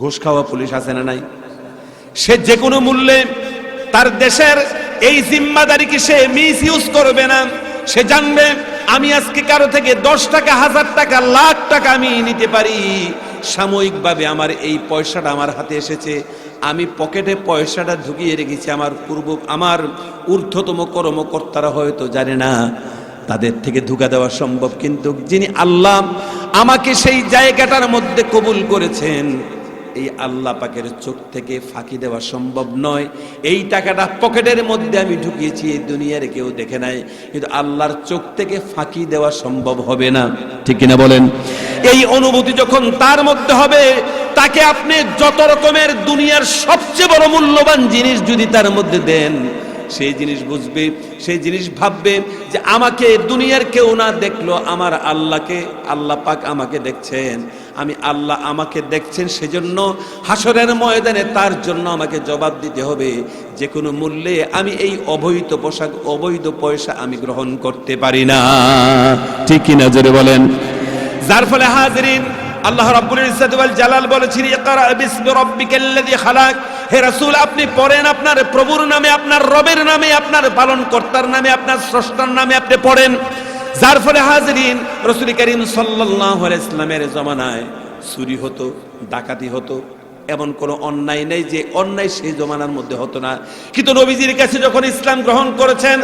ঘুষ খাওয়া পুলিশ আছে না নাই? সে যে কোনো মূল্যে তার দেশের এই জিম্মাদারিকে সে মিস ইউজ করবে না। সে জানবে আমি আজকে কারো থেকে 10 টাকা, 1000 টাকা, লাখ টাকা আমি নিতে পারি। সাময়িকভাবে আমার এই পয়সাটা আমার হাতে এসেছে, আমি পকেটে পয়সাটা ঢুকিয়ে রেখেছি, আমার ঊর্ধ্বতম কর্মকর্তারা হয়তো জানে না, তাদের থেকে ধোঁকা দেওয়া সম্ভব। কিন্তু যিনি আল্লাহ আমাকে সেই জায়গাটার মধ্যে কবুল করেছেন, এই আল্লাহ পাকের চোখ থেকে ফাঁকি দেওয়া সম্ভব নয়। এই টাকাটা পকেটের মধ্যে আমি ঢুকিয়েছি, এই দুনিয়ার কেউ দেখে নাই, কিন্তু আল্লাহর চোখ থেকে ফাঁকি দেওয়া সম্ভব হবে না। ঠিক কিনা বলেন? এই অনুভূতি যখন তার মধ্যে হবে, তাকে আপনি যত রকমের দুনিয়ার সবচেয়ে বড় মূল্যবান জিনিস যদি তার মধ্যে দেন, সেই জিনিস বুঝবে, সেই জিনিস ভাববে যে আমাকে দুনিয়ার কেউ না দেখলো, আমার আল্লাহকে, আল্লাহ পাক আমাকে দেখছেন, আমি আল্লাহ আমাকে দেখছেন, সেজন্য হাসরের ময়দানে তার জন্য আমাকে জবাব দিতে হবে। যে কোনো মূল্যে আমি এই অবৈধ পয়সা আমি গ্রহণ করতে পারি না। ঠিক কিনা জোরে বলেন? যার ফলে হাজিরিন, আল্লাহ রাব্বুল ইজ্জত ওয়াল জালাল বলেছেন, ইকরা বিসমি রাব্বিকাল্লাযী খালাক। হে রাসূল, আপনি পড়েন আপনার প্রভুর নামে, আপনার রবের নামে, আপনার পালনকর্তার নামে, আপনার স্রষ্টার নামে আপনি পড়েন। যার ফলে হাজিরিন, রাসূল করিম সাল্লাল্লাহু আলাইহি ওয়াসাল্লামের জমানায় চুরি হতো, ডাকাতি হতো, এমন কোনো অন্যায় নেই যে অন্যায় সেই জমানার মধ্যে হতো না। কিন্তু নবীজির কাছে যখন ইসলাম গ্রহণ করেছেন,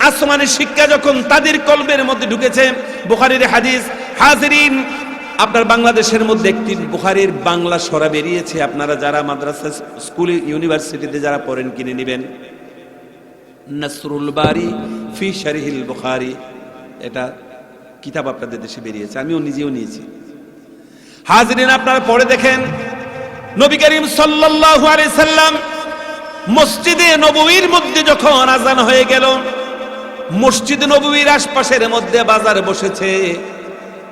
আসমানের শিক্ষা যখন তাদের কলবের মধ্যে ঢুকেছে, বুখারীর হাদিস, হাজিরিন, আপনার বাংলাদেশের মধ্যে একটি বুখারীর বাংলা সরা বেরিয়েছে, আপনারা যারা মাদ্রাসা, স্কুলে, ইউনিভার্সিটিতে যারা পড়েন কিনে নেবেন, নাসরুল বারি ফি শারহিল বুখারী, এটা কিতাব আপনাদের দেশে বেরিয়েছে, আমিও নিজেও নিয়েছি। হাজিরিন, আপনারা পড়ে দেখেন, নবী করিম সাল্লাল্লাহু আলাইহি সাল্লাম মসজিদে নববীর মধ্যে যখন আযান হয়ে গেল, মসজিদে নববীর আশপাশের মধ্যে বাজার বসেছে,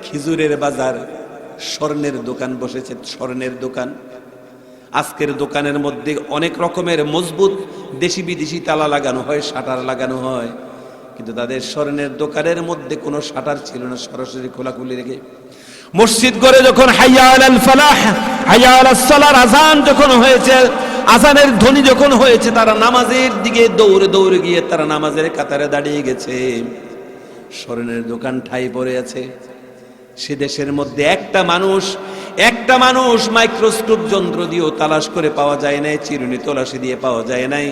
খেজুরের বাজার, স্বর্ণের দোকান বসেছে, স্বর্ণের দোকান। আজকের দোকানের মধ্যে অনেক রকমের মজবুত দেশি বিদেশি তালা লাগানো হয়, শাটার লাগানো হয়, কিন্তু তাদের স্বর্ণের দোকানের মধ্যে কোনো শাটার ছিল না, সরাসরি খোলাখুলি রেখে মসজিদ করে যখন হাইয়া আলাল ফালাহ, হাইয়া আলাস সালার আযান যখন হয়েছে, আযানের ধ্বনি যখন হয়েছে, তারা নামাজের দিকে দৌড়ে দৌড়ে গিয়ে তারা নামাজের কাতারে দাঁড়িয়ে গেছে। স্বর্ণের দোকান ঠাই পড়ে আছে। সে দেশের মধ্যে একটা মানুষ মাইক্রোস্কোপ যন্ত্র দিয়েও তালাশ করে পাওয়া যায় নাই, চিরুনি তলাশি দিয়ে পাওয়া যায় নাই,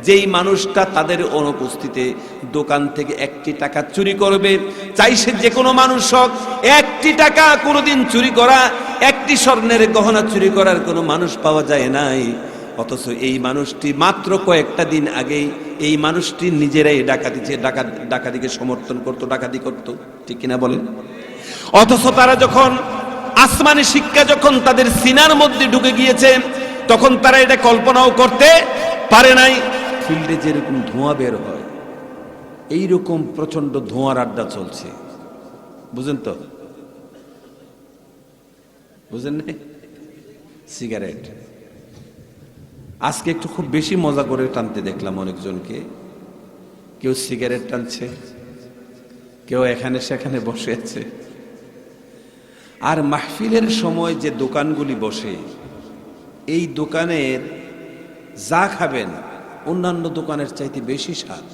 যেই মানুষটা তাদের অনুপস্থিতিতে দোকান থেকে 1টি টাকা চুরি করবে। চাই সে যে কোনো মানুষ হোক, 1টি টাকা কোনোদিন চুরি করা, 1টি স্বর্ণের গহনা চুরি করার কোনো মানুষ পাওয়া যায় নাই। অথচ এই মানুষটি মাত্র কয়েকটা দিন আগেই এই মানুষটি নিজেরাই ডাকাতিকে সমর্থন করত, ডাকাতি করত। ঠিক কিনা বলেন? অথচ তারা যখন আসমানি শিক্ষা যখন তাদের সিনার মধ্যে ঢুকে গিয়েছে, তখন তারা এটা কল্পনাও করতে পারে নাই। ফিল্ডে যেরকম ধোঁয়া বের হয়, এইরকম প্রচন্ড ধোঁয়ার আড্ডা চলছে। বুঝেন তো? বুঝেন না? সিগারেট আজকে একটু খুব বেশি মজা করে টানতে দেখলাম অনেকজনকে। কেউ সিগারেট টানছে, কেউ এখানে সেখানে বসে আছে। আর মাহফিলের সময় যে দোকানগুলি বসে, এই দোকানের যা খাবেন অন্যান্য দোকানের চাইতে বেশি স্বাদ।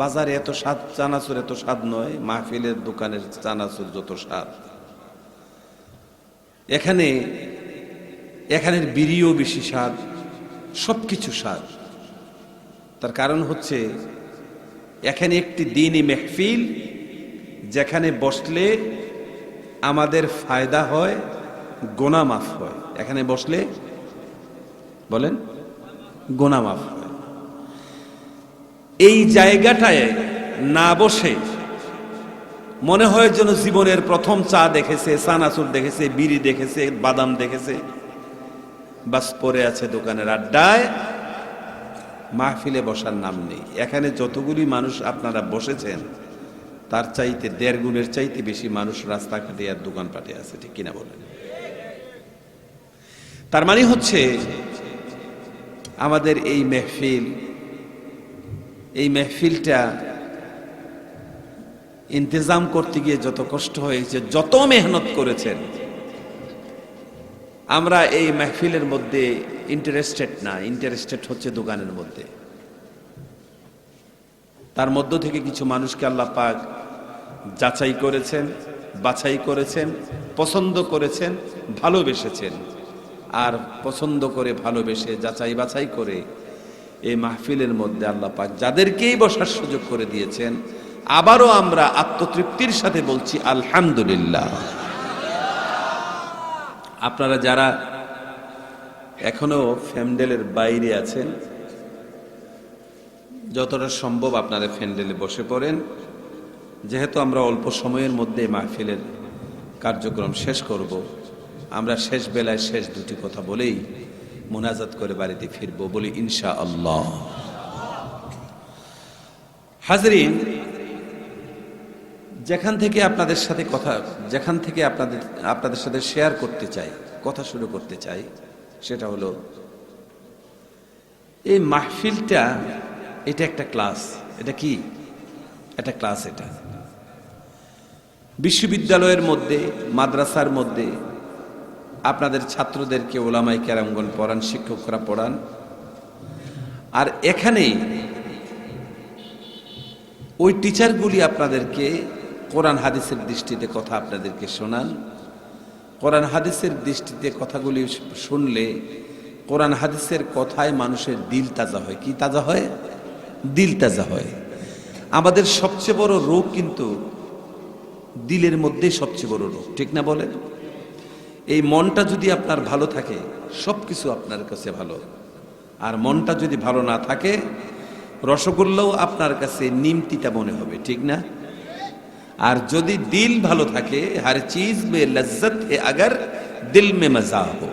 বাজারে এত স্বাদ, চানাচুর এত স্বাদ নয়, মাহফিলের দোকানের চানাচুর যত স্বাদ। এখানের বিড়িও বেশি স্বাদ, সবকিছু স্বাদ। তার কারণ হচ্ছে এখানে একটি দ্বীনি মাহফিল, যেখানে বসলে আমাদের ফায়দা হয়, গুনাহ মাফ হয়। এখানে বসলে বলেন গুনাহ মাফ হয়। এই জায়গাটায় না বসে মনে হয় যেন জীবনের প্রথম চা দেখেছে, চানাচুর দেখেছে, বিড়ি দেখেছে, বাদাম দেখেছে, বাস পড়ে আছে দোকানের আড্ডায়, মাহফিলে বসার নাম নেই। এখানে যতগুলি মানুষ আপনারা বসেছেন, তার চাইতে 1.5 গুণের চাইতে বেশি মানুষ রাস্তাঘাটে আর দোকানপাটে আছে। ঠিক কিনা বলেন? তার মানে হচ্ছে আমাদের এই মেহফিলটা ইন্তজাম করতে গিয়ে যত কষ্ট হয়েছে, যত মেহনত করেছেন, আমরা এই মাহফিলের মধ্যে ইন্টারেস্টেড না, ইন্টারেস্টেড হচ্ছে দোকানের মধ্যে। তার মধ্য থেকে কিছু মানুষকে আল্লাহ পাক যাচাই করেছেন, বাছাই করেছেন, পছন্দ করেছেন, ভালোবেসেছেন। আর পছন্দ করে, ভালোবেসে, যাচাই বাছাই করে এই মাহফিলের মধ্যে আল্লাহ পাক যাদেরকেই বসার সুযোগ করে দিয়েছেন, আবারও আমরা আত্মতৃপ্তির সাথে বলছি আলহামদুলিল্লাহ। আপনারা যারা এখনো ফ্যান্ডেলের বাইরে আছেন, যতটা সম্ভব আপনারা ফ্যান্ডেলে বসে পড়েন। যেহেতু আমরা অল্প সময়ের মধ্যে মাহফিলের কার্যক্রম শেষ করব, আমরা শেষ বেলায় শেষ দুটি কথা বলেই মুনাজাত করে বাড়িতে ফিরবো, বলি ইনশাআল্লাহ। হাজরিন, যেখান থেকে আপনাদের সাথে শেয়ার করতে চাই, কথা শুরু করতে চাই, সেটা হলো এই মাহফিলটা, এটা একটা ক্লাস। এটা কি? একটা ক্লাস। এটা বিশ্ববিদ্যালয়ের মধ্যে, মাদ্রাসার মধ্যে আপনাদের ছাত্রদেরকে ওলামায়ে কেরামগণ পড়ান, শিক্ষকরা পড়ান। আর এখানে ওই টিচারগুলি আপনাদেরকে কোরআন হাদিসের দৃষ্টিতে কথা আপনাদেরকে শোনান। কোরআন হাদিসের দৃষ্টিতে কথাগুলি শুনলে কোরআন হাদিসের কথায় মানুষের দিল তাজা হয়। কি তাজা হয়? দিল তাজা হয়। আমাদের সবচেয়ে বড় রোগ কিন্তু দিলের মধ্যেই সবচেয়ে বড় রোগ, ঠিক না বলেন? এই মনটা যদি আপনার ভালো থাকে, সবকিছু আপনার কাছে ভালো। আর মনটা যদি ভালো না থাকে, রসগোল্লাও আপনার কাছে নিমতিতা মনে হবে, ঠিক না? আর যদি দিল ভালো থাকে, हर चीज में लज्जत है अगर दिल में मजा हो,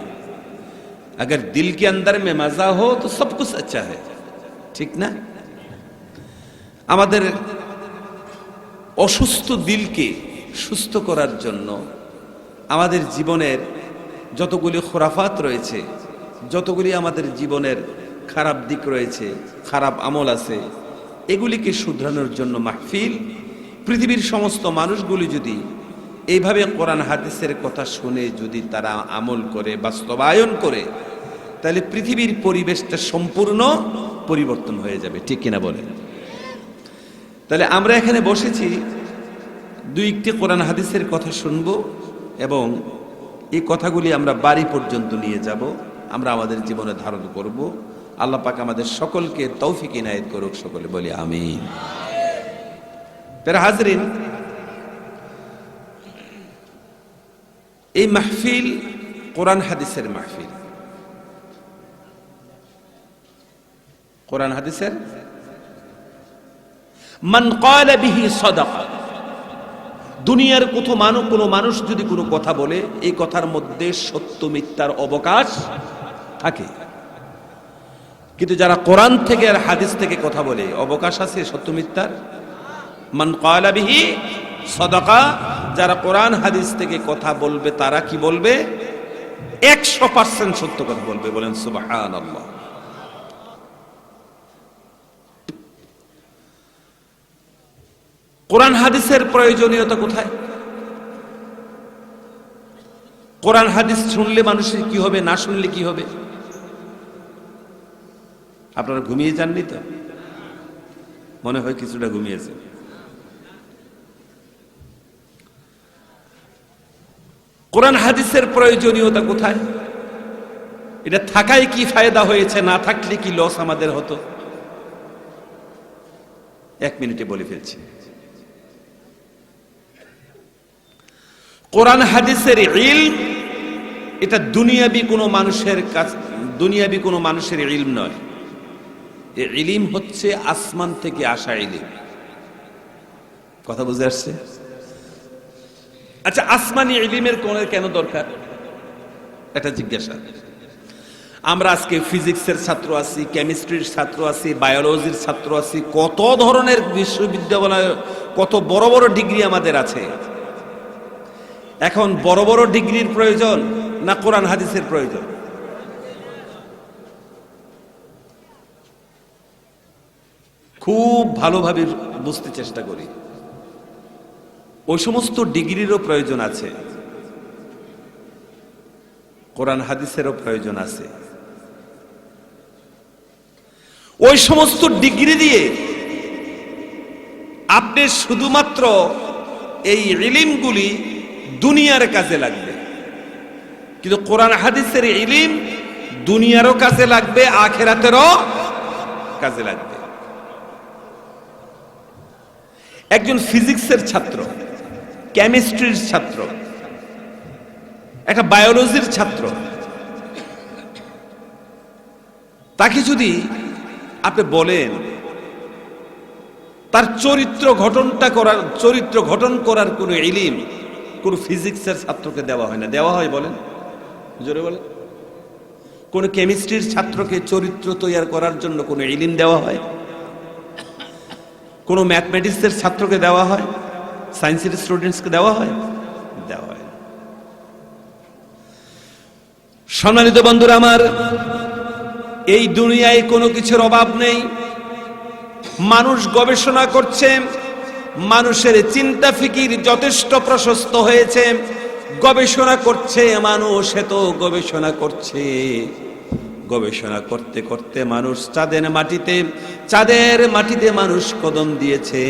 अगर दिल के अंदर में मजा हो तो सब कुछ अच्छा है, ঠিক না? আমাদের অসুস্থ দিলকে সুস্থ করার জন্য আমাদের জীবনের যতগুলি খুরাফাত রয়েছে, যতগুলি আমাদের জীবনের খারাপ দিক রয়েছে, খারাপ আমল আছে, এগুলিকে শুধরানোর জন্য মাহফিল। পৃথিবীর সমস্ত মানুষগুলি যদি এইভাবে কোরআন হাদিসের কথা শুনে যদি তারা আমল করে, বাস্তবায়ন করে, তাহলে পৃথিবীর পরিবেশটা সম্পূর্ণ পরিবর্তন হয়ে যাবে, ঠিক কিনা বলেন? তাহলে আমরা এখানে বসেছি দুইটি কোরআন হাদিসের কথা শুনবো এবং এই কথাগুলি আমরা বাড়ি পর্যন্ত নিয়ে যাব, আমরা আমাদের জীবনে ধারণ করব। আল্লাহ পাক আমাদের সকলকে তৌফিক ইনায়েত করুক, সকলে বলি আমিন। হাজরিন, এই মাহফিল কোরআন হাদিসের মাহফিল। কোরআন হাদিসের মান ক্বালা বিহি সাদাকা। দুনিয়ার কোনো মানুষ যদি কোনো কথা বলে, এই কথার মধ্যে সত্য মিথ্যার অবকাশ থাকে। কিন্তু যারা কোরআন থেকে আর হাদিস থেকে কথা বলে, অবকাশ আছে সত্য মিথ্যার? মান ক্বালা বিহি সাদাকা, যারা কোরআন হাদিস থেকে কথা বলবে তারা কি বলবে? 100% সত্য কথা বলবে, বলেন সুবহানাল্লাহ। কোরআন হাদিসের প্রয়োজনীয়তা কোথায়? কোরআন হাদিস শুনলে মানুষের কি হবে, না শুনলে কি হবে? আপনারা ঘুমিয়ে যাননি তো? মনে হয় কিছুটা ঘুমিয়েছে। কোরআন হাদিসের প্রয়োজনীয়তা কোথায়? এটা থাকায় কি ফায়দা হয়েছে, না থাকলে কি লস আমাদের হতো? 1 মিনিটে বলে ফেলছি। কোরআন হাদিসের ইলম এটা দুনিয়াবি কোনো মানুষের ইলম নয়। এই ইলম হচ্ছে আসমান থেকে আসা ইলম। কথা বুঝে আসছে? আচ্ছা, আসমানি ইলমের কেন দরকার, এটা জিজ্ঞাসা। আমরা আজকে ফিজিক্সের ছাত্র আছি, কেমিস্ট্রির ছাত্র আছি, বায়োলজির ছাত্র আছি, কত ধরনের বিশ্ববিদ্যালয়, কত বড় বড় ডিগ্রি আমাদের আছে। এখন বড় বড় ডিগ্রির প্রয়োজন না কোরআন হাদিসের প্রয়োজন? খুব ভালোভাবে বুঝতে চেষ্টা করি। ওই সমস্ত ডিগ্রিরও প্রয়োজন আছে, কোরআন হাদিসেরও প্রয়োজন আছে। ওই সমস্ত ডিগ্রি দিয়ে আপনি শুধুমাত্র এই ইলমগুলি দুনিয়ার কাজে লাগবে, কিন্তু কোরআন হাদিসের ইলম দুনিয়ারও কাজে লাগবে, আখিরাতেরও কাজে লাগবে। একজন ফিজিক্সের ছাত্র, কেমিস্ট্রির ছাত্র, একটা বায়োলজির ছাত্র, তাকে যদি আপনি বলেন তার চরিত্র গঠন করার কোন ইলম কোন ফিজিক্সের ছাত্রকে দেওয়া হয় না। দেওয়া হয় বলেন, জোরে বলেন? কোন কেমিস্ট্রির ছাত্রকে চরিত্র তৈরি করার জন্য কোন ইলম দেওয়া হয়? কোন ম্যাথমেটিক্সের ছাত্রকে দেওয়া হয়? সায়েন্সের স্টুডেন্টসকে দেওয়া হয়? দেওয়া হয়। সম্মানিত বন্ধুরা আমার, এই দুনিয়ায় কোনো কিছুর অভাব নেই। মানুষ গবেষণা করছে, মানুষের চিন্তা ফিকির যথেষ্ট প্রশস্ত হয়েছে, গবেষণা করছে মানুষ, এত গবেষণা করছে, গবেষণা করতে করতে মানুষ চাঁদের মাটিতে মানুষ কদম দিয়েছে,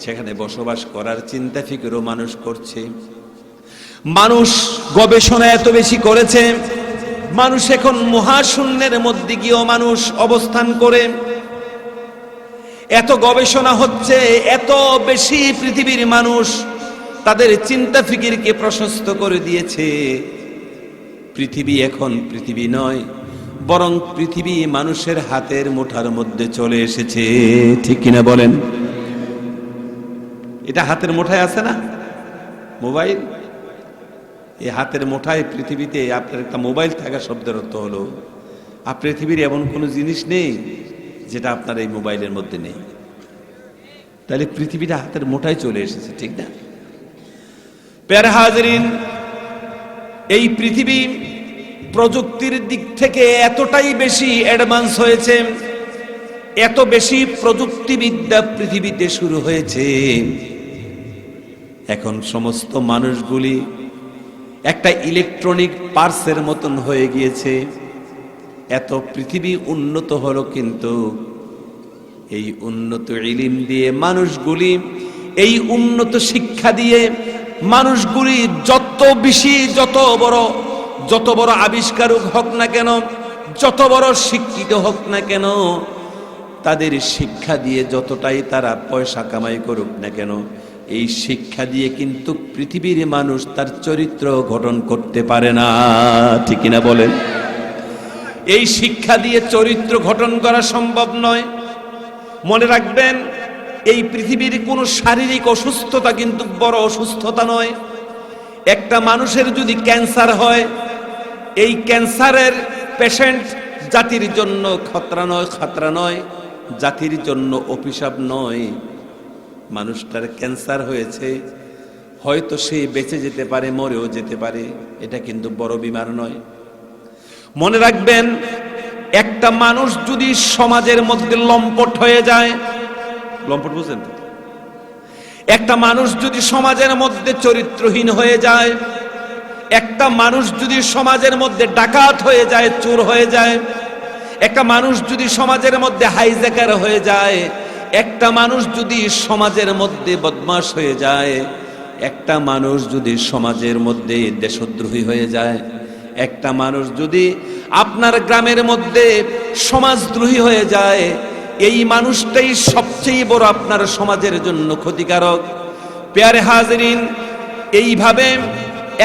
সেখানে বসবাস করার চিন্তা ফিকিরও মানুষ করছে। মানুষ গবেষণা এত বেশি করেছে, মানুষ এখন মহাশূন্যের মধ্যে গিয়েও মানুষ অবস্থান করে। এত গবেষণা হচ্ছে, এত বেশি পৃথিবীর মানুষ তাদের চিন্তা ফিকিরকে প্রশস্ত করে দিয়েছে। পৃথিবী এখন পৃথিবী নয়, বরং পৃথিবী মানুষের হাতের মুঠার মধ্যে চলে এসেছে। ঠিক কিনা বলেন? এটা হাতের মুঠায় আছে না মোবাইল? এই হাতের মুঠায় পৃথিবীতে আপনার একটা মোবাইল থাকা শব্দের অর্থ হলো পৃথিবীর এমন কোনো জিনিস নেই যেটা আপনার এই মোবাইলের মধ্যে নেই। তাহলে পৃথিবীটা হাতের মুঠায় চলে এসেছে, ঠিক না? প্যারা হাজরিন, এই পৃথিবী প্রযুক্তির দিক থেকে এতটাই বেশি অ্যাডভান্স হয়েছে, এত বেশি প্রযুক্তিবিদ্যা পৃথিবীতে শুরু হয়েছে, এখন সমস্ত মানুষগুলি একটা ইলেকট্রনিক পার্সের মতন হয়ে গিয়েছে। এত পৃথিবী উন্নত হলো, কিন্তু এই উন্নত ইলম দিয়ে মানুষগুলি, এই উন্নত শিক্ষা দিয়ে মানুষগুলি যত বড় আবিষ্কারক হোক না কেন, যত বড় শিক্ষিত হোক না কেন, তাদের শিক্ষা দিয়ে যতটাই তারা পয়সা কামাই করুক না কেন, এই শিক্ষা দিয়ে কিন্তু পৃথিবীর মানুষ তার চরিত্র গঠন করতে পারে না। ঠিক কিনা বলেন? এই শিক্ষা দিয়ে চরিত্র গঠন করা সম্ভব নয়। মনে রাখবেন, এই পৃথিবীর কোনো শারীরিক অসুস্থতা কিন্তু বড় অসুস্থতা নয়। একটা মানুষের যদি ক্যান্সার হয়, এই ক্যান্সারের পেশেন্ট জাতির জন্য খতরা নয়, জাতির জন্য অভিশাপ নয়। মানুষটার ক্যান্সার হয়েছে, হয়তো সে বেঁচে যেতে পারে, মরেও যেতে পারে, এটা কিন্তু বড় বিমার নয়। মনে রাখবেন, একটা মানুষ যদি সমাজের মধ্যে লম্পট হয়ে যায়, লম্পট বুঝেন তো? একটা মানুষ যদি সমাজের মধ্যে চরিত্রহীন হয়ে যায়, একটা মানুষ যদি সমাজের মধ্যে ডাকাত হয়ে যায়, চোর হয়ে যায়, একটা মানুষ যদি সমাজের মধ্যে হাইজ্যাকার হয়ে যায়, একটা মানুষ যদি সমাজের মধ্যে বদমাশ হয়ে যায়, একটা মানুষ যদি সমাজের মধ্যে দেশদ্রোহী হয়ে যায়, একটা মানুষ যদি আপনার গ্রামের মধ্যে সমাজদ্রোহী হয়ে যায়, এই মানুষটাই সবচেয়ে বড় আপনার সমাজের জন্য ক্ষতিকারক। প্যারে হাজরিন, এইভাবে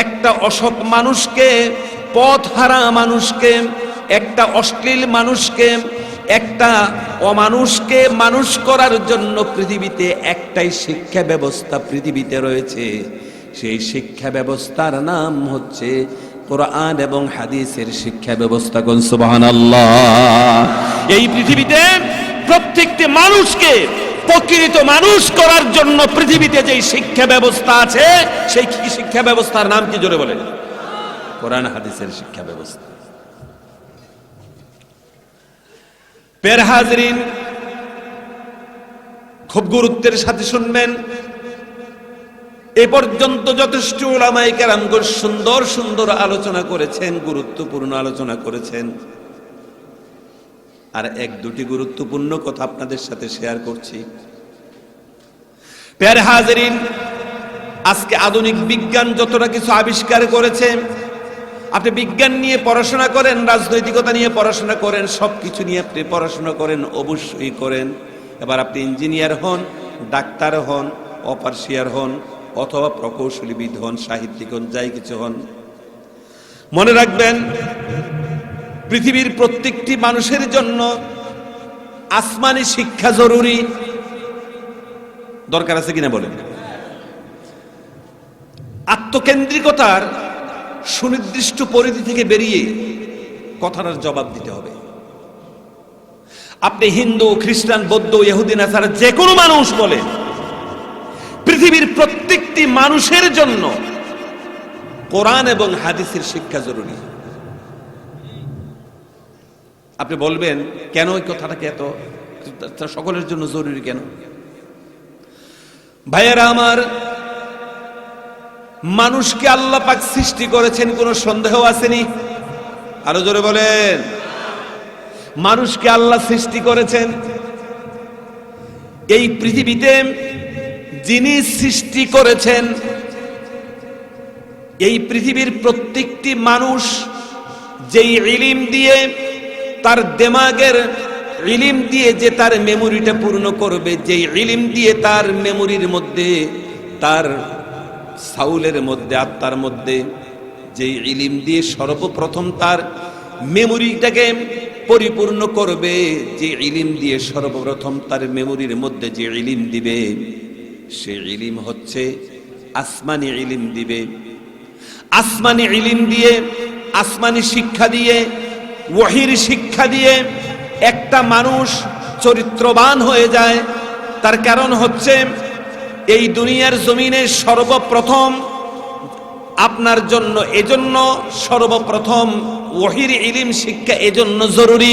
একটা অসৎ মানুষকে, পথহারা মানুষকে, একটা অশ্লীল মানুষকে, একটা অমানুষকে মানুষ করার জন্য পৃথিবীতে একটাই শিক্ষা ব্যবস্থা পৃথিবীতে রয়েছে। সেই শিক্ষা ব্যবস্থার নাম হচ্ছে কোরআন এবং হাদিসের শিক্ষা ব্যবস্থা। কোন সুবহানাল্লাহ! এই পৃথিবীতে প্রত্যেকটি মানুষকে প্রকৃত মানুষ করার জন্য পৃথিবীতে যে শিক্ষা ব্যবস্থা আছে, সেই শিক্ষা ব্যবস্থার নাম কি? জোরে বলেন। কোরআন হাদিসের শিক্ষা ব্যবস্থা। প্যারা হাজরিন, খুব গুরুত্বের সাথে শুনবেন। এ পর্যন্ত যথেষ্ট উলামায়ে কেরামগণ সুন্দর সুন্দর আলোচনা করেছেন, গুরুত্বপূর্ণ আলোচনা করেছেন। আর এক দুটি গুরুত্বপূর্ণ কথা আপনাদের সাথে শেয়ার করছি। প্যারে হাজেরিন, আজকে আধুনিক বিজ্ঞান যতটা কিছু আবিষ্কার করেছে, আপনি বিজ্ঞান নিয়ে পড়াশোনা করেন, রাজনৈতিকতা নিয়ে পড়াশোনা করেন, সবকিছু নিয়ে আপনি পড়াশোনা করেন, অবশ্যই করেন। এবার আপনি ইঞ্জিনিয়ার হন, ডাক্তার হন, অপারশিয়ার হন, অথবা প্রকৌশলীবিদ হন, সাহিত্যিক হন, যাই কিছু হন, মনে রাখবেন পৃথিবীর প্রত্যেকটি মানুষের জন্য আসমানি শিক্ষা জরুরি। দরকার আছে কিনা বলেন? আত্মকেন্দ্রিকতার সুনির্দিষ্ট পরিধি থেকে বেরিয়ে কথাটার জবাব দিতে হবে। আপনি হিন্দু, খ্রিস্টান, বৌদ্ধ, ইহুদি, নাসারা যে কোনো মানুষ বলে, পৃথিবীর প্রত্যেকটি মানুষের জন্য কোরআন এবং হাদিসের শিক্ষা জরুরি। আপনি বলবেন কেন এই কথাটাকে এত সকলের জন্য জরুরি কেন? ভাইয়েরা আমার, মানুষকে আল্লাহ পাক সৃষ্টি করেছেন, কোনো সন্দেহ আসেনি? আরো জোরে বলেন। মানুষকে আল্লাহ সৃষ্টি করেছেন। এই পৃথিবীতে যিনি সৃষ্টি করেছেন, এই পৃথিবীর প্রত্যেকটি মানুষ যেই ইলম দিয়ে, তার দিমাগের ইলম দিয়ে যে তার মেমোরিটা পূর্ণ করবে, যেই ইলম দিয়ে তার মেমোরির মধ্যে, তার সাউলের মধ্যে, আত্মার মধ্যে যেই ইলম দিয়ে সর্বপ্রথম তার মেমোরিটাকে পরিপূর্ণ করবে, যে ইলম দিয়ে সর্বপ্রথম তার মেমোরির মধ্যে যে ইলম দিবে, সেই ইলম হচ্ছে আসমানি ইলম দিবে। আসমানি ইলম দিয়ে, আসমানি শিক্ষা দিয়ে, ওহীর শিক্ষা দিয়ে একটা মানুষ চরিত্রবান হয়ে যায়। তার কারণ হচ্ছে এই দুনিয়ার জমিনে সর্বপ্রথম আপনার জন্য, এজন্য সর্বপ্রথম ওহীর ইলম শিক্ষা এজন্য জরুরি,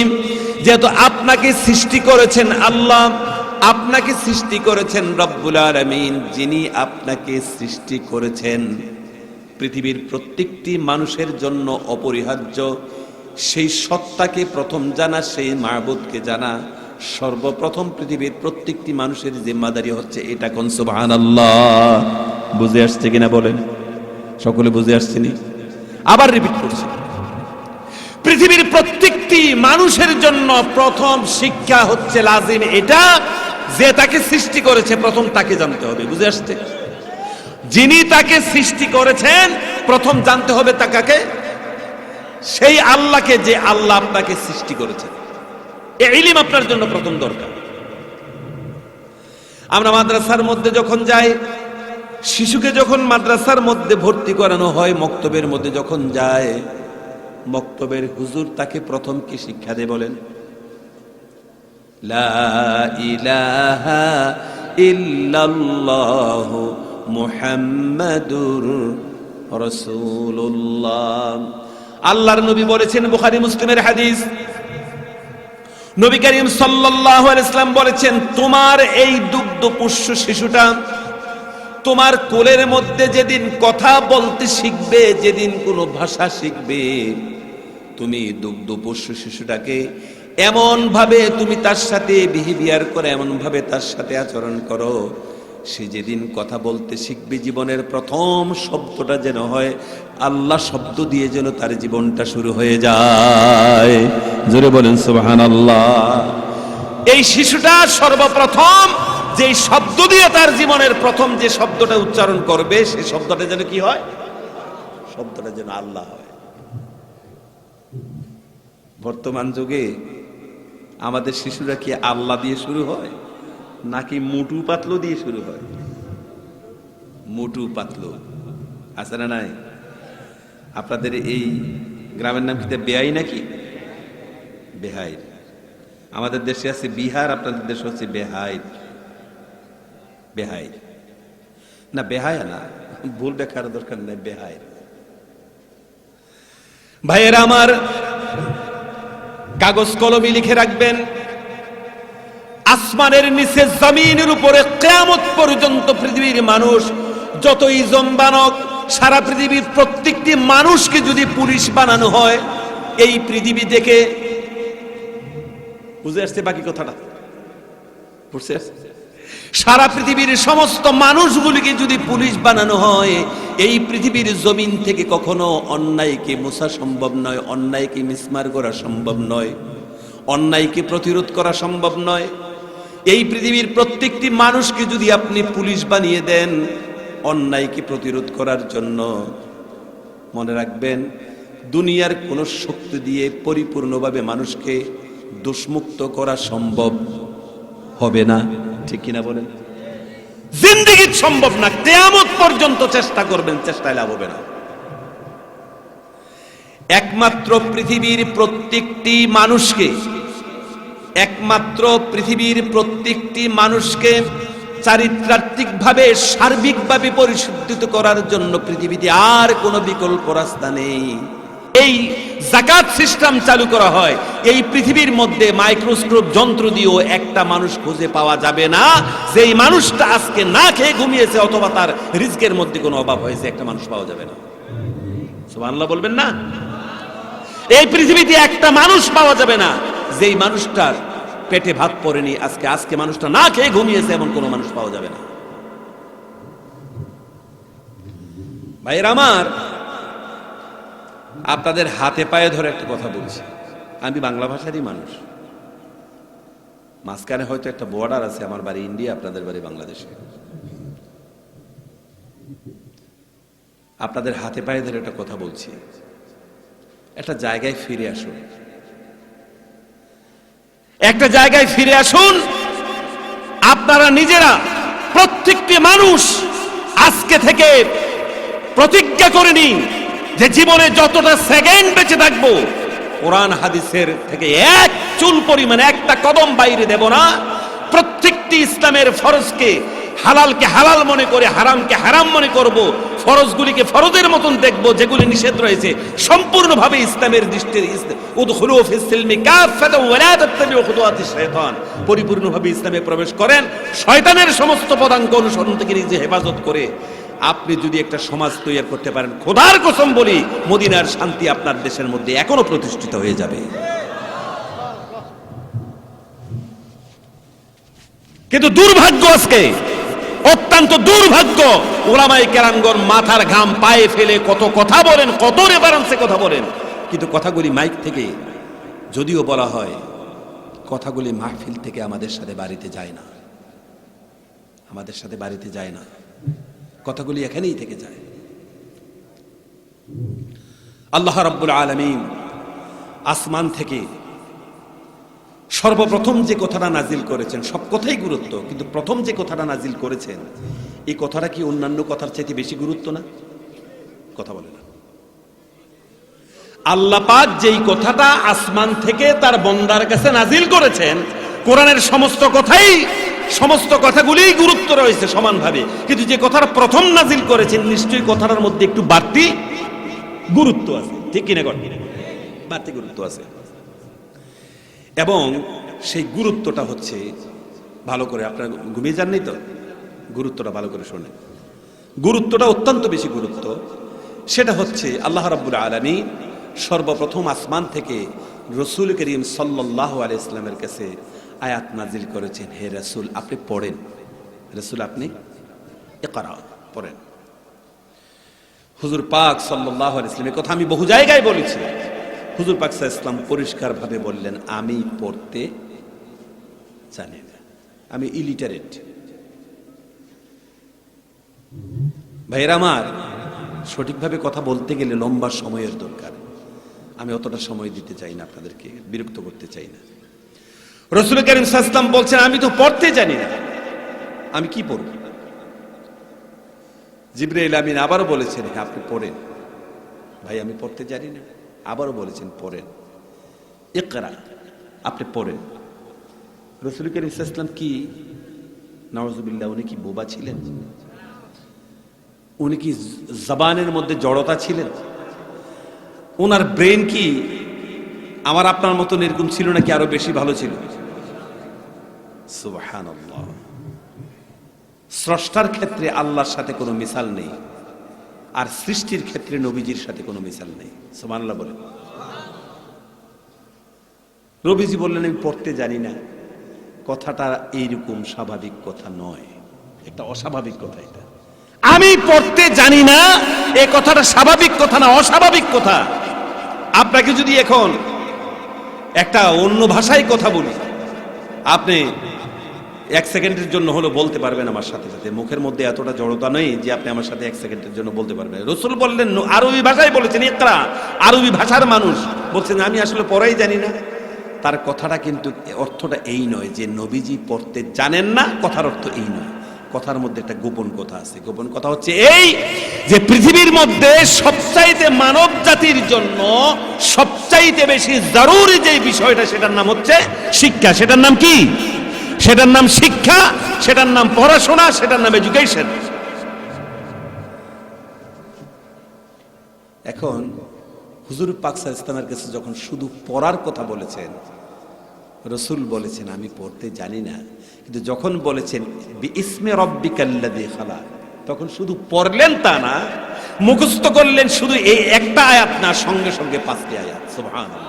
যেহেতু আপনাকে সৃষ্টি করেছেন আল্লাহ, আপনাকে সৃষ্টি করেছেন রব্বুল আলামিন, যিনি আপনাকে সৃষ্টি করেছেন। পৃথিবীর প্রত্যেকটি মানুষের জন্য অপরিহার্য সেই সত্তাকে প্রথম জানা, সেই মাবুদকে জানা সর্বপ্রথম পৃথিবীর প্রত্যেকটি মানুষের জিম্মাদারি হচ্ছে এটা। কোন সুবহানাল্লাহ। বুঝে আসছে কিনা বলেন? সকলে বুঝে আসছেনি? আবার রিপিট করছি, পৃথিবীর প্রত্যেকটি মানুষের জন্য প্রথম শিক্ষা হচ্ছে লাজিম এটা, যে তাকে সৃষ্টি করেছে প্রথম তাকে জানতে হবে। বুঝে আসছে? যিনি তাকে সৃষ্টি করেছেন প্রথম জানতে হবে তাকে, সেই আল্লাহকে, যে আল্লাহ আপনাকে সৃষ্টি করেছেন। এই ইলম আপনার জন্য প্রথম দরকার। আমরা মাদ্রাসার মধ্যে যখন যাই, শিশুকে যখন মাদ্রাসার মধ্যে ভর্তি করানো হয়, মক্তবের মধ্যে যখন যায়, মক্তবের হুজুর তাকে প্রথম কি শিক্ষা দেয় বলেন? লা ইলাহা ইল্লাল্লাহু মুহাম্মাদুর রাসূলুল্লাহ। আল্লাহর নবী বলেছেন, বুখারী মুসলিমের হাদিস, নবী করিম সাল্লাল্লাহু আলাইহি ওয়াসাল্লাম বলেছেন, তোমার এই দুগ্ধপুষ্য শিশুটা তোমার কোলের মধ্যে যেদিন কথা বলতে শিখবে, যেদিন কোনো ভাষা শিখবে, তুমি দুগ্ধপুষ্য শিশুটাকে এমন ভাবে তুমি তার সাথে বিহেভিয়ার করে, এমন ভাবে তার সাথে আচরণ করো, সে যেদিন কথা বলতে শিখবে, জীবনের প্রথম শব্দটা যেন হয় আল্লাহ শব্দ দিয়ে, যেন তার জীবনটা শুরু হয়ে যায়। জোরে বলেন সুবহানাল্লাহ। এই শিশুটা সর্বপ্রথম যে শব্দ দিয়ে তার জীবনের প্রথম যে শব্দটা উচ্চারণ করবে, সেই শব্দটা যেন কি হয়? শব্দটা যেন আল্লাহ হয়। বর্তমান যুগে আমাদের শিশুরা কি আল্লাহ দিয়ে শুরু হয় নাকি মুটু পাতলু দিয়ে শুরু হয়? মুটু পাতলু আছে না নাই? আপনাদের এই গ্রামের নাম কি বেহাই নাকি? বেহাই। আমাদের দেশে আছে বিহার, আপনাদের দেশে হচ্ছে বেহাই। বেহাই না, বেহায়া না, ভুল দেখার দরকার নেই, বেহাই। ভাইয়েরা আমার, কাগজ কলমে লিখে রাখবেন, আসমানের নিচে জমিনের উপরে কিয়ামত পর্যন্ত পৃথিবীর মানুষ যতই জম্বানক, সারা পৃথিবীর প্রত্যেকটি মানুষকে যদি পুলিশ বানানো হয়, এই পৃথিবী থেকে, বুঝে আসছে বাকি কথাটা? বুঝছে? সারা পৃথিবীর সমস্ত মানুষগুলিকে যদি পুলিশ বানানো হয়, এই পৃথিবীর জমিন থেকে কখনো অন্যায়কে মোছা সম্ভব নয়, অন্যায়কে মিসমার করা সম্ভব নয়, অন্যায়কে প্রতিরোধ করা সম্ভব নয়। এই পৃথিবীর প্রত্যেকটি মানুষকে যদি আপনি পুলিশ বানিয়ে দেন অন্যায়কে প্রতিরোধ করার জন্য, মনে রাখবেন দুনিয়ার কোন শক্তি দিয়ে পরিপূর্ণভাবে মানুষকে দোষমুক্ত করা সম্ভব হবে না। ঠিক কিনা বলেন? জিন্দেগিতে সম্ভব না। কিয়ামত পর্যন্ত চেষ্টা করবেন, চেষ্টায় লাভ হবে না। একমাত্র পৃথিবীর প্রত্যেকটি মানুষকে, একমাত্র পৃথিবীর প্রত্যেকটি মানুষকে চারিত্রিকভাবে, সার্বিকভাবে পরিশুদ্ধিত করার জন্য পৃথিবীতে আর কোনো বিকল্প রাস্তা নেই। এই যাকাত সিস্টেম চালু করা হয়, এই পৃথিবীর মধ্যে মাইক্রোস্কোপ যন্ত্র দিয়েও একটা মানুষ খুঁজে পাওয়া যাবে না যেই মানুষটা আজকে না খেয়ে ঘুমিয়েছে অথবা তার রিজকের মধ্যে কোনো অভাব হয়েছে, একটা মানুষ পাওয়া যাবে না। সুবহানাল্লাহ বলবেন না? এই পৃথিবীতে একটা মানুষ পাওয়া যাবে না যেই মানুষটার পেটে ভাত পড়েনি, আজকে মানুষটা না খেয়ে ঘুমিয়েছে, এমন কোনো মানুষ পাওয়া যাবে না। ভাইয়ের আমার, আপনাদের হাতে পায়ে ধরে একটা কথা বলছি। আমি বাংলা ভাষারই মানুষ, মাঝখানে হয়তো একটা বর্ডার আছে, আমার বাড়ি ইন্ডিয়া, আপনাদের বাড়ি বাংলাদেশে। আপনাদের হাতে পায়ে ধরে একটা কথা বলছি, একটা জায়গায় ফিরে আসুন, একটা জায়গায় ফিরে আসুন। আপনারা নিজেরা প্রত্যেকটি মানুষ আজকে থেকে প্রতিজ্ঞা করে নিন যে জীবনে যতটা সেকেন্ড বেঁচে থাকবো কোরআন হাদিসের থেকে এক চুল পরিমাণে একটা কদম বাইরে দেব না। প্রত্যেকটি ইসলামের ফরজকে হালালকে হালাল মনে করে হারামকে হারাম মনে করব, ফরজগুলিকে ফরজের মতন দেখব, যেগুলি নিষেধ রয়েছে সম্পূর্ণভাবে ইসলামের দৃষ্টির উদখুলু ফিস সিলমি কাফাতাও ওয়া লা তাত্তাবিউ খুতুওয়াতিশ শাইতান, পরিপূর্ণভাবে ইসলামে প্রবেশ করেন, শয়তানের সমস্ত পদাঙ্ক অনুসরণ থেকে নিজে হেফাজত করে আপনি যদি একটা সমাজ তৈরি করতে পারেন, খোদার কসম বলি মদিনার শান্তি আপনার দেশের মধ্যে এখনো প্রতিষ্ঠিত হয়ে যাবে। কিন্তু দুর্ভাগ্য, আজকে অত্যন্ত দুর্ভাগ্য, ওলামায়ে কেরামগণ মাথার ঘাম পায়ে ফেলে কত কথা বলেন, কত রেফারেন্সে কথা বলেন, কিন্তু কথাগুলি মাইক থেকে যদিও বলা হয়, কথাগুলি মাহফিল থেকে আমাদের সাথে বাড়িতে যায় না, আমাদের সাথে বাড়িতে যায় না, কথাগুলি এখানেই থেকে যায়। আল্লাহ রাব্বুল আলামিন আসমান থেকে সর্বপ্রথম যে কথাটা নাজিল করেছেন, সব কথাই গুরুত্ব, কিন্তু প্রথম যে কথাটা নাজিল করেছেন এই কথাটা কি অন্যান্য কথার চাইতে বেশি গুরুত্ব না? কথা বলে না। আল্লাহ পাক যেই কথাটা আসমান থেকে তার বান্দার কাছে নাজিল করেছেন, কোরআনের সমস্ত কথাগুলি গুরুত্ব রয়েছে সমানভাবে, কিন্তু যে কথাটা প্রথম নাজিল করেছেন নিশ্চয়ই কথাটার মধ্যে একটু বাড়তি গুরুত্ব আছে। ঠিক কিনা? বাড়তি গুরুত্ব আছে, এবং সেই গুরুত্বটা হচ্ছে, ভালো করে আপনারা ঘুমিয়ে যাননি তো, গুরুত্বটা ভালো করে শোনেন। গুরুত্বটা অত্যন্ত বেশি গুরুত্ব। সেটা হচ্ছে আল্লাহ রাব্বুল আলামিন সর্বপ্রথম আসমান থেকে রাসূল করিম সাল্লাল্লাহু আলাইহি ওয়াসাল্লামের কাছে আয়াত নাজিল করেছেন, হে রাসূল আপনি পড়েন, রাসূল আপনি ইকরা পড়েন। হুজুর পাক সাল্লাল্লাহু আলাইহি ওয়াসাল্লাম, কথা আমি বহু জায়গায় বলেছি, হুজুর পাক সাল্লাল্লাহু আলাইহি ওয়াসাল্লাম পরিষ্কার ভাবে বললেন, আমি পড়তে জানি না, আমি ইলিটারেট। ভাইরা আমার, সঠিকভাবে কথা বলতে গেলে লম্বা সময়ের দরকার, আমি অতটা সময় দিতে চাই না, আপনাদেরকে বিরক্ত করতে চাই না। রাসূল করিম সাল্লাল্লাহু আলাইহি ওয়াসাল্লাম বলছেন, আমি তো পড়তে জানি না, আমি কি পড়ব? জিবরাইল আমিন আবারও বলেছেন, হ্যাঁ আপনি পড়েন। ভাই আমি পড়তে জানি না, আবারও বলেছেন পড়েন, ইকরা, আপনি পড়েন। রাসূল করিম সাল্লাল্লাহু আলাইহি ওয়াসাল্লাম কি, নাউযুবিল্লাহ, উনি কি বোবা ছিলেন? উনি কি জবানের মধ্যে জড়তা ছিলেন? ওনার ব্রেন কি আমার আপনার মতন এরকম ছিল নাকি আরো বেশি ভালো ছিল? সুবহানাল্লাহ, স্রষ্টার ক্ষেত্রে আল্লাহর সাথে কোনো মিসাল নেই, আর সৃষ্টির ক্ষেত্রে নবীজির সাথে কোনো মিসাল নেই। সুবহানাল্লাহ বলেন। নবীজি বললেন আমি পড়তে জানি না, কথাটা এইরকম স্বাভাবিক কথা নয়, একটা অস্বাভাবিক কথা। এটা আমি পড়তে জানি না, এই কথাটা স্বাভাবিক কথা না, অস্বাভাবিক কথা। আপনাকে যদি এখন একটা অন্য ভাষায় কথা বলি, আপনি 1 সেকেন্ডের জন্য হলো বলতে পারবেন আমার সাথে সাথে, মুখের মধ্যে এতটা জড়তা নেই যে আপনি আমার সাথে 1 সেকেন্ডের জন্য বলতে পারবেন। রাসূল বললেন, আরবি ভাষায় বলেছেন ইকরা, আরবি ভাষার মানুষ বলছেন আমি আসলে পড়াই জানি না। তার কথাটা কিন্তু অর্থটা এই নয় যে নবীজি পড়তে জানেন না, কথার অর্থ এই নয়। কথার মধ্যে একটা গোপন কথা আছে। গোপন কথা হচ্ছে এই যে পৃথিবীর মধ্যে সবচাইতে মানব জাতির জন্য সবচাইতে বেশি জরুরি যে বিষয়টা, সেটার নাম হচ্ছে শিক্ষা। সেটার নাম কি? সেটার নাম শিক্ষা, সেটার নাম পড়াশোনা, সেটার নাম এডুকেশন। এখন হুজুর পাক সাল্লাল্লাহু আলাইহি ওয়াসাল্লামের কাছে যখন শুধু পড়ার কথা বলেছেন, রাসূল বলেছেন আমি পড়তে জানি না, কিন্তু যখন বলেছেন বিইসমে রাব্বিকাল্লাযী খালাক, তখন শুধু পড়লেন তা না, মুখস্থ করলেন শুধু এই একটা আয়াত না, সঙ্গে সঙ্গে 5টি আয়াত। সুবহানাল্লাহ।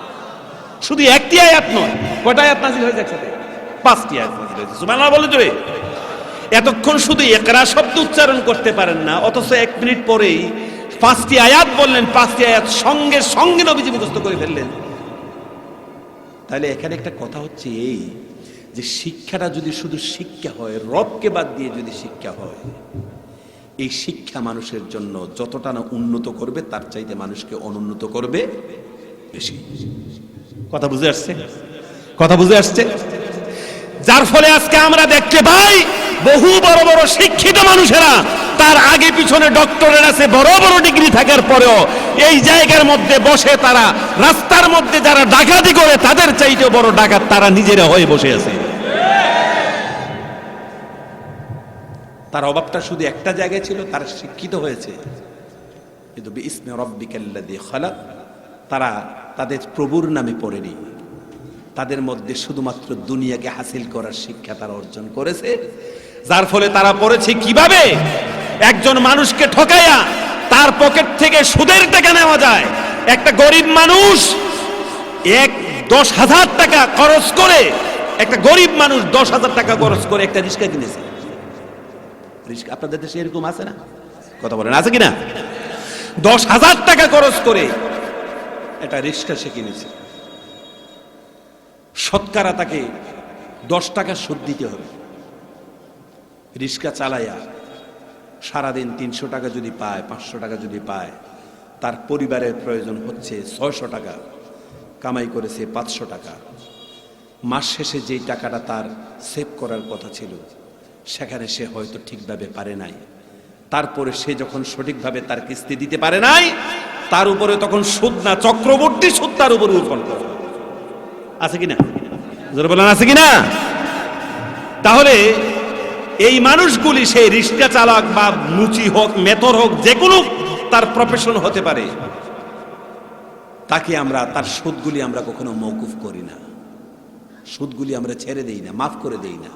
শুধু একটি আয়াত নয়, কয়টা আয়াত নাযিল হয়েছে একসাথে? 5টি আয়াত নাযিল হয়েছে। সুবহানাল্লাহ বলে জোরে। এতক্ষণ শুধু ইকরা শব্দ উচ্চারণ করতে পারেন না, অথচ 1 মিনিট পরেই 5টি আয়াত বললেন, 5টি আয়াত সঙ্গে সঙ্গে নবীজি মুখস্থ করে ফেললেন। তাহলে এখানে একটা কথা হচ্ছে এই যে শিক্ষাটা যদি শুধু শিক্ষা হয়, রবকে বাদ দিয়ে যদি শিক্ষা হয়, এই শিক্ষা মানুষের জন্য যতটা না উন্নত করবে, তার চাইতে মানুষকে অনুন্নত করবে বেশি। কথা বুঝে আসছে? কথা বুঝে আসছে? যার ফলে আজকে আমরা দেখতে পাই বহু বড় বড় শিক্ষিত মানুষেরা, তার আগে পিছনে ডক্টরেট আছে, বড় বড় ডিগ্রি থাকার পরেও এই জায়গার মধ্যে বসে তারা রাস্তার মধ্যে যারা ডাকাতি করে তাদের চাইতে বড় ডাকাত তারা নিজেরা হয়ে বসে আছে। তার অভাবটা শুধু একটা জায়গায় ছিল, তারা শিক্ষিত হয়েছে, কিন্তু বিইসমে রাব্বিকাল্লাযী খালাক তারা তাদের প্রভুর নামে পড়েনি। তাদের মধ্যে শুধুমাত্র দুনিয়াকে হাসিল করার শিক্ষা তারা অর্জন করেছে, যার ফলে তারা পড়েছে কিভাবে একজন মানুষকে ঠকাইয়া তার পকেট থেকে সুদের টাকা নেওয়া যায়। একটা গরিব মানুষ 10,000 টাকা খরচ করে, একটা গরিব মানুষ 10,000 টাকা খরচ করে একটা রিক্সা কিনেছে। রিক্সা আপনাদের দেশে এরকম আছে না? কথা বলেন, আছে কিনা? 10,000 টাকা খরচ করে একটা রিক্সা সে কিনেছে। শতকরা তাকে 10 টাকা সুদ দিতে হবে। রিক্সা চালাইয়া সারাদিন 300 টাকা যদি পায়, 500 টাকা যদি পায়, তার পরিবারের প্রয়োজন হচ্ছে 600 টাকা, কামাই করেছে 500 টাকা। মাস শেষে যেই টাকাটা তার সেভ করার কথা ছিল, সেখানে সে হয়তো ঠিকভাবে পারে নাই। তারপরে সে যখন সঠিকভাবে তার কিস্তি দিতে পারে নাই, তার উপরে তখন সুদ না, চক্রবর্তী সুদ তার উপরে উৎপন্ন করে। আছে কিনা? জোরে বলেন, আছে কিনা? তাহলে এই মানুষগুলি, সেই রিক্সা চালক বা মুচি হোক, মেথর হোক, যে কোনো তার প্রফেশন হতে পারে, তাকে আমরা তার সুদগুলি আমরা কখনো মওকুফ করি না, সুদগুলি আমরা ছেড়ে দেই না, মাফ করে দেই না।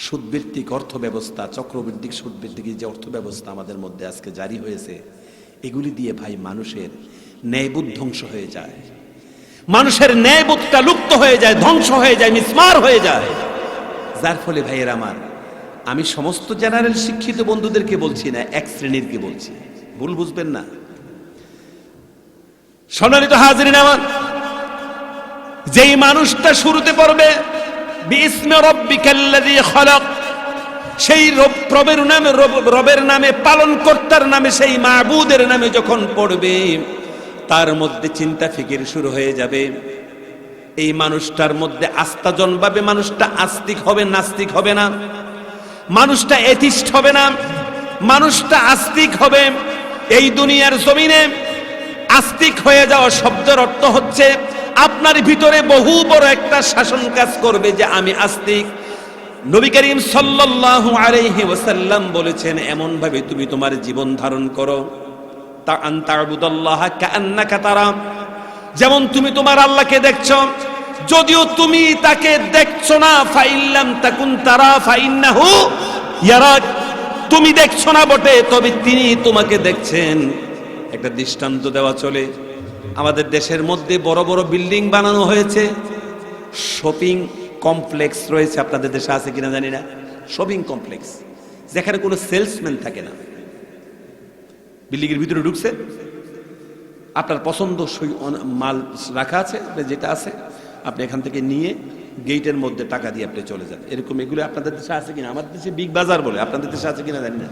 সুদভিত্তিক অর্থ ব্যবস্থা, চক্রবৃদ্ধিক সুদভিত্তিক যে অর্থ ব্যবস্থা আমাদের মধ্যে আজকে জারি হয়েছে, এগুলি দিয়ে ভাই মানুষের ন্যায়বোধ ধ্বংস হয়ে যায়, মানুষের ন্যায়বোধটা লুপ্ত হয়ে যায়, ধ্বংস হয়ে যায়, মিসমার হয়ে যায়। যার ফলে ভাইয়ের আমার, আমি সমস্ত জেনারেল শিক্ষিত বন্ধুদেরকে বলছি না, এক শ্রেণীরকে বলছি, ভুল বুঝবেন না। সম্মানিত হাজিরিন আমার, যেই মানুষটা শুরুতে পড়বে বিইসমে রাব্বিকাল্লাযী খালাক, সেই রবের নামে, পালনকর্তার নামে, সেই মাবুদের নামে যখন পড়বে, তার মধ্যে চিন্তা ফিকির শুরু হয়ে যাবে। এই মানুষটার মধ্যে আস্থা জন্মাবে, মানুষটা আস্তিক হবে, নাস্তিক হবে না, মানুষটা এথিস্ট হবে না, মানুষটা আস্তিক হবে। এই দুনিয়ার জমিনে আস্তিক হয়ে যাওয়া শব্দের অর্থ হচ্ছে আপনার ভিতরে বহু বড় একটা শাসন কাজ করবে যে আমি আস্তিক। নবী করিম সাল্লাল্লাহু আলাইহি ওয়াসাল্লাম বলেছেন, এমন ভাবে তুমি তোমার জীবন ধারণ করো, তা আনতাবুদাল্লাহ কাআন্নাকা তারা, যেমন তুমি তোমার আল্লাহকে দেখছো, যদিও তুমি তাকে দেখছো না। ফাইল্লাম তাকুন তারা ফাইন্নাহু ইয়ারাক, তুমি দেখছো না বটে, তবে তিনি তোমাকে দেখছেন। একটা দৃষ্টান্ত দেওয়া চলে, আমাদের দেশের মধ্যে বড় বড় বিল্ডিং বানানো হয়েছে, শপিং কমপ্লেক্স রয়েছে, আপনাদের দেশে আছে কিনা জানি না, শপিং কমপ্লেক্স যেখানে কোনো সেলসম্যান থাকে না। বিল্ডিং এর ভিতরে ঢুকছে, আপনার পছন্দসই মাল রাখা আছে, যেটা আছে আপনি এখান থেকে নিয়ে গেটের মধ্যে টাকা দিয়ে আপনি চলে যান। এরকম এগুলো আপনাদের দেশে আছে কিনা? আমাদের দেশে বিগ বাজার বলে, আপনাদের দেশে আছে কিনা জানি না।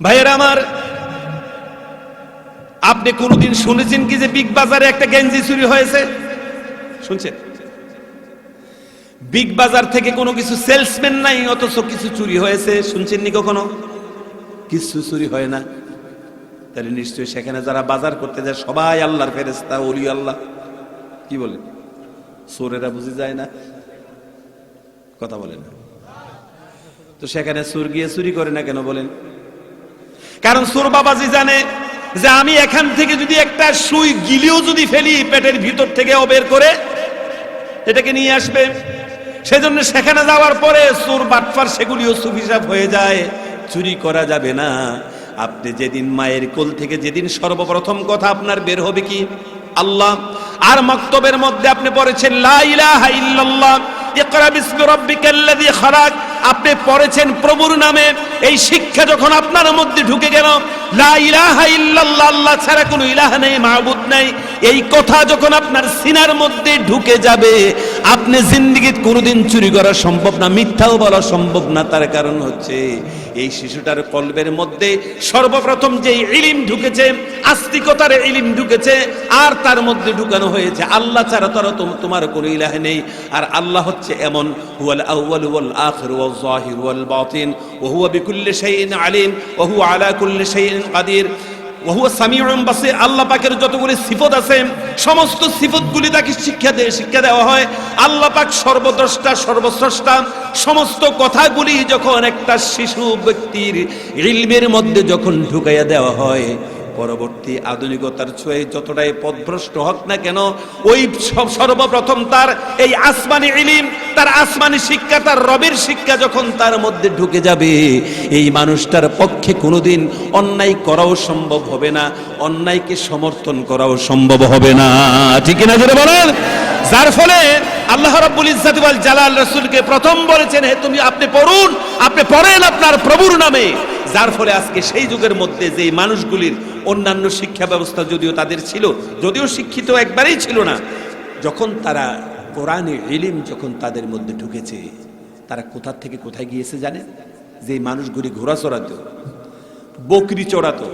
ভাইয়েরা আমার, আপনি কোনদিন শুনেছেন কি যে বিগ বাজারে একটা গেঞ্জি চুরি হয়েছে? শুনছেন? বিগ বাজার থেকে কোনো কিছু সেলসম্যান নাই, অথচ কিছু চুরি হয়েছে, শুনছেন নি কখনো? কিছু চুরি হয় না। তাহলে নিশ্চয়ই সেখানে যারা বাজার করতে যায় সবাই আল্লাহর ফেরেশতা, ওলি আল্লাহ। কি বলেন? চোরেরা বুঝে যায় না? কথা বলেন না তো। সেখানে চোর গিয়ে চুরি করে না কেন বলেন? কারণ চোর বাবাজি জানে যে আমি এখান থেকে যদি একটা সুই গিলিও যদি ফেলি, পেটের ভিতর থেকে ও বের করে এটাকে নিয়ে আসবে। সেজন্য সেখানে যাওয়ার পরে চোর বাটফার সেগুলিও সুবিচার হয়ে যায়, চুরি করা যাবে না। আপনি যেদিন মায়ের কোল থেকে যেদিন সর্বপ্রথম কথা আপনার বের হবে কি? আল্লাহ। আর মক্তবের মধ্যে আপনি পড়েছেন লা ইলাহা ইল্লাল্লাহ, ইকরা বিসমি রাব্বিকাল্লাযী খালাক, আপনি পড়েছেন প্রভুর নামে। এই শিক্ষা যখন আপনার মধ্যে ঢুকে গেল, লা ইলাহা ইল্লাল্লাহ, আল্লাহ ছাড়া কোনো ইলাহ নেই, মাবুদ নেই, এই কথা যখন আপনার সিনার মধ্যে ঢুকে যাবে, আপনি জিন্দেগিতে কোনোদিন চুরি করা সম্ভব না, মিথ্যাও বলা সম্ভব না। তার কারণ হচ্ছে এই শিশুটার কলবের মধ্যে সর্বপ্রথম যে ইলম ঢুকেছে, আস্তিকতার ইলম ঢুকেছে, আর তার মধ্যে ঢুকানো হয়েছে আল্লাহ ছাড়া তোমার কোনো ইলাহ নেই। আর আল্লাহ হচ্ছে এমন, হুয়াল আউয়াল ওয়াল আখির ওয়াল যাহির ওয়াল বাতিন ওয়া হুয়া বিকুল্লি শাইইন আলিম ওয়া হুয়া আলা কুল্লি শাইইন কাদির ওয়া হুয়া সামিউন বাসীর। আল্লাহ পাকের যতগুলি সিফত আছে, সমস্ত সিফতগুলি তাকে শিক্ষা দেওয়া হয়। আল্লাহ পাক সর্বদ্রষ্টা, সর্বস্রষ্টা। সমস্ত কথাগুলি যখন একটা শিশু ব্যক্তির ইলমের মধ্যে যখন ঢুকাইয়া দেওয়া হয়, পরবর্তী আধুনিকতার ছোঁয়ে যতটাই পথভ্রষ্ট হোক না কেন, ওই সর্বপ্রথম তার এই আসমানি ইলম, তার আসমানি শিক্ষা, তার রবের শিক্ষা যখন তার মধ্যে ঢুকে যাবে, এই মানুষটার পক্ষে কোনোদিন অন্যায় করাও সম্ভব হবে না, অন্যায়কে সমর্থন করাও সম্ভব হবে না। ঠিক না জোরে বলেন? যার ফলে আল্লাহ রাব্বুল ইজ্জাত ওয়াল জালাল রাসূলকে প্রথম বলেছেন, হে তুমি আপনি পড়ুন, আপনি পড়েন আপনার প্রভুর নামে। যার ফলে আজকে সেই যুগের মধ্যে যে মানুষগুলির অন্যান্য শিক্ষা ব্যবস্থা যদিও তাদের ছিল, যদিও শিক্ষিত একবারেই ছিল না, যখন তারা কোরআনে ইলম যখন তাদের মধ্যে ঢুকেছে, তারা কোথা থেকে কোথায় গিয়েছে জানেন? যে মানুষগুলি ঘোড়া চড়াতো, বকরি চড়াতো,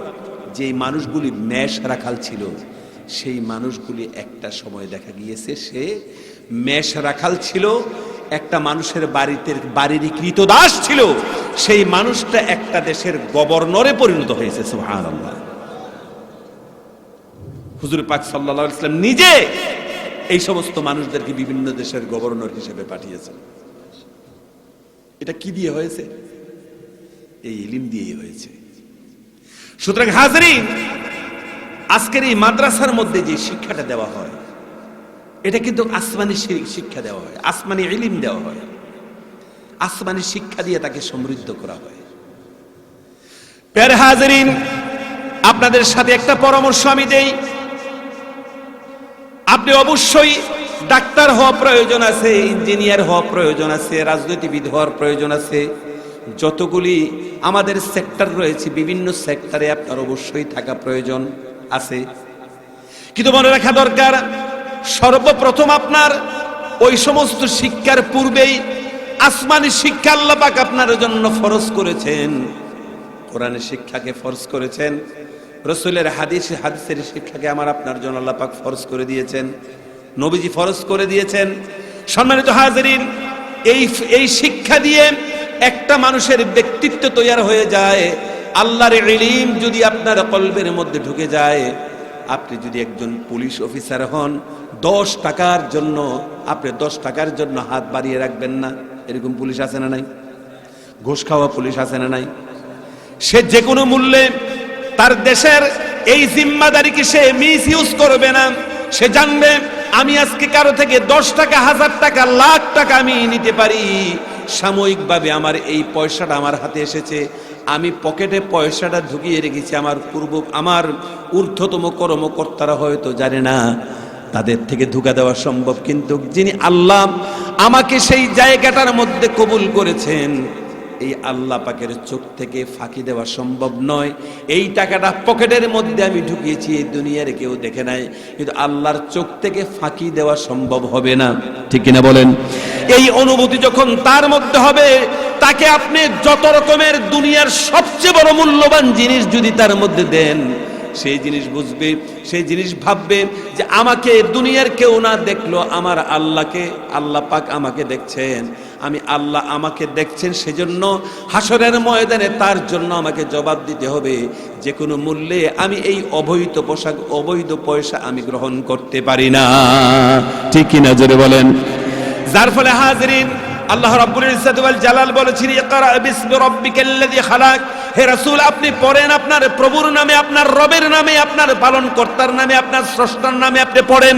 যে মানুষগুলি মেষ রাখাল ছিল, সেই মানুষগুলি একটা সময় দেখা গিয়েছে সে মেষ রাখাল ছিল, একটা মানুষের বাড়ির কৃতদাস ছিল, সেই মানুষটা একটা দেশের গভর্নরে পরিণত হয়েছে। সুবহানাল্লাহ। হুজুর পাক সাল্লাল্লাহু আলাইহি ওয়াসাল্লাম নিজে এই সমস্ত মানুষদেরকে বিভিন্ন দেশের গভর্নর হিসেবে পাঠিয়েছেন। এটা কি দিয়ে হয়েছে? এই ইলম দিয়েই হয়েছে। সুতরাং হাজরিন, আজকের এই মাদ্রাসার মধ্যে যে শিক্ষাটা দেওয়া হয়, এটা কিন্তু আসমানি শিক্ষা দেওয়া হয়, আসমানি ইলম দেওয়া হয়, আসমানি শিক্ষা দিয়ে তাকে সমৃদ্ধ করা হয়। প্রিয় হাজরিন, আপনাদের সাথে একটা পরামর্শ আমি দেই। আপনি অবশ্যই ডাক্তার হওয়া প্রয়োজন আছে, ইঞ্জিনিয়ার হওয়া প্রয়োজন আছে, রাজনীতিবিদ হওয়ার প্রয়োজন আছে, যতগুলি আমাদের সেক্টর রয়েছে, বিভিন্ন সেক্টরে আপনার অবশ্যই থাকা প্রয়োজন আছে। কিন্তু মনে রাখা দরকার, সর্বপ্রথম আপনার ওই সমস্ত শিক্ষার পূর্বেই আসমানি শিক্ষা আল্লাহ পাক আপনার জন্য ফরজ করেছেন, কোরআনের শিক্ষাকে ফরজ করেছেন, রাসূলের হাদিসের শিক্ষাকে আমার আপনার জন্য আল্লাহ পাক ফরজ করে দিয়েছেন, নবীজি ফরজ করে দিয়েছেন। সম্মানিত হাজিরিন, এই শিক্ষা দিয়ে একটা মানুষের ব্যক্তিত্ব তৈরি হয়ে যায়। আল্লাহর ইলম যদি আপনার কলবের মধ্যে ঢুকে যায়, আপনি যদি একজন পুলিশ অফিসার হন, 10 টাকার জন্য আপনি 10 টাকার জন্য হাত বাড়িয়ে রাখবেন না। এরকম পুলিশ আছে না নাই? ঘুষ খাওয়া পুলিশ আছে না নাই? সে যে কোনো মূল্যে তার দেশের এই জিম্মাদারিকে সে মিস ইউজ করবে না। সে জানবে আমি আজকে কারো থেকে 10 টাকা, 1000 টাকা, লাখ টাকা আমি নিতে পারি, সাময়িকভাবে আমার এই পয়সাটা আমার হাতে এসেছে, আমি পকেটে পয়সাটা ঢুকিয়ে রেখেছি, আমার ঊর্ধ্বতম কর্মকর্তারা হয়তো জানে না, তাদের থেকে ধোঁকা দেওয়া সম্ভব। কিন্তু যিনি আল্লাহ আমাকে সেই জায়গাটার মধ্যে কবুল করেছেন, এই আল্লাহ পাকের চোখ থেকে ফাঁকি দেওয়া সম্ভব নয়। এই টাকাটা পকেটের মধ্যে আমি ঢুকিয়েছি, এই দুনিয়ার কেউ দেখে নাই, কিন্তু আল্লাহর চোখ থেকে ফাঁকি দেওয়া সম্ভব হবে না, ঠিক কিনা বলেন? এই অনুভূতি যখন তার মধ্যে হবে, তাকে আপনি যত রকমের দুনিয়ার সবচেয়ে বড় মূল্যবান জিনিস যদি তার মধ্যে দেন, সেই জিনিস বুঝবে, সেই জিনিস ভাববে যে আমাকে দুনিয়ার কেউ না দেখলো, আমার আল্লাহকে, আল্লাহ পাক আমাকে দেখছেন, আমি আল্লাহ আমাকে দেখছেন, সেজন্য হাসরের ময়দানে তার জন্য আমাকে জবাব দিতে হবে। যে কোনো মূল্যে আমি এই অবৈধ পয়সা আমি গ্রহণ করতে পারি না, ঠিক কিনা জোরে বলেন? যার ফলে হাজরিন, আল্লাহ রাব্বুল ইজ্জত ওয়াল জালাল বলেছেন, ইকরা বিসমি রাব্বিকাল্লাযী খালাক। হে রাসূল, আপনি পড়েন আপনার প্রভুর নামে, আপনার রবের নামে, আপনার পালনকর্তার নামে, আপনার স্রষ্টার নামে আপনি পড়েন।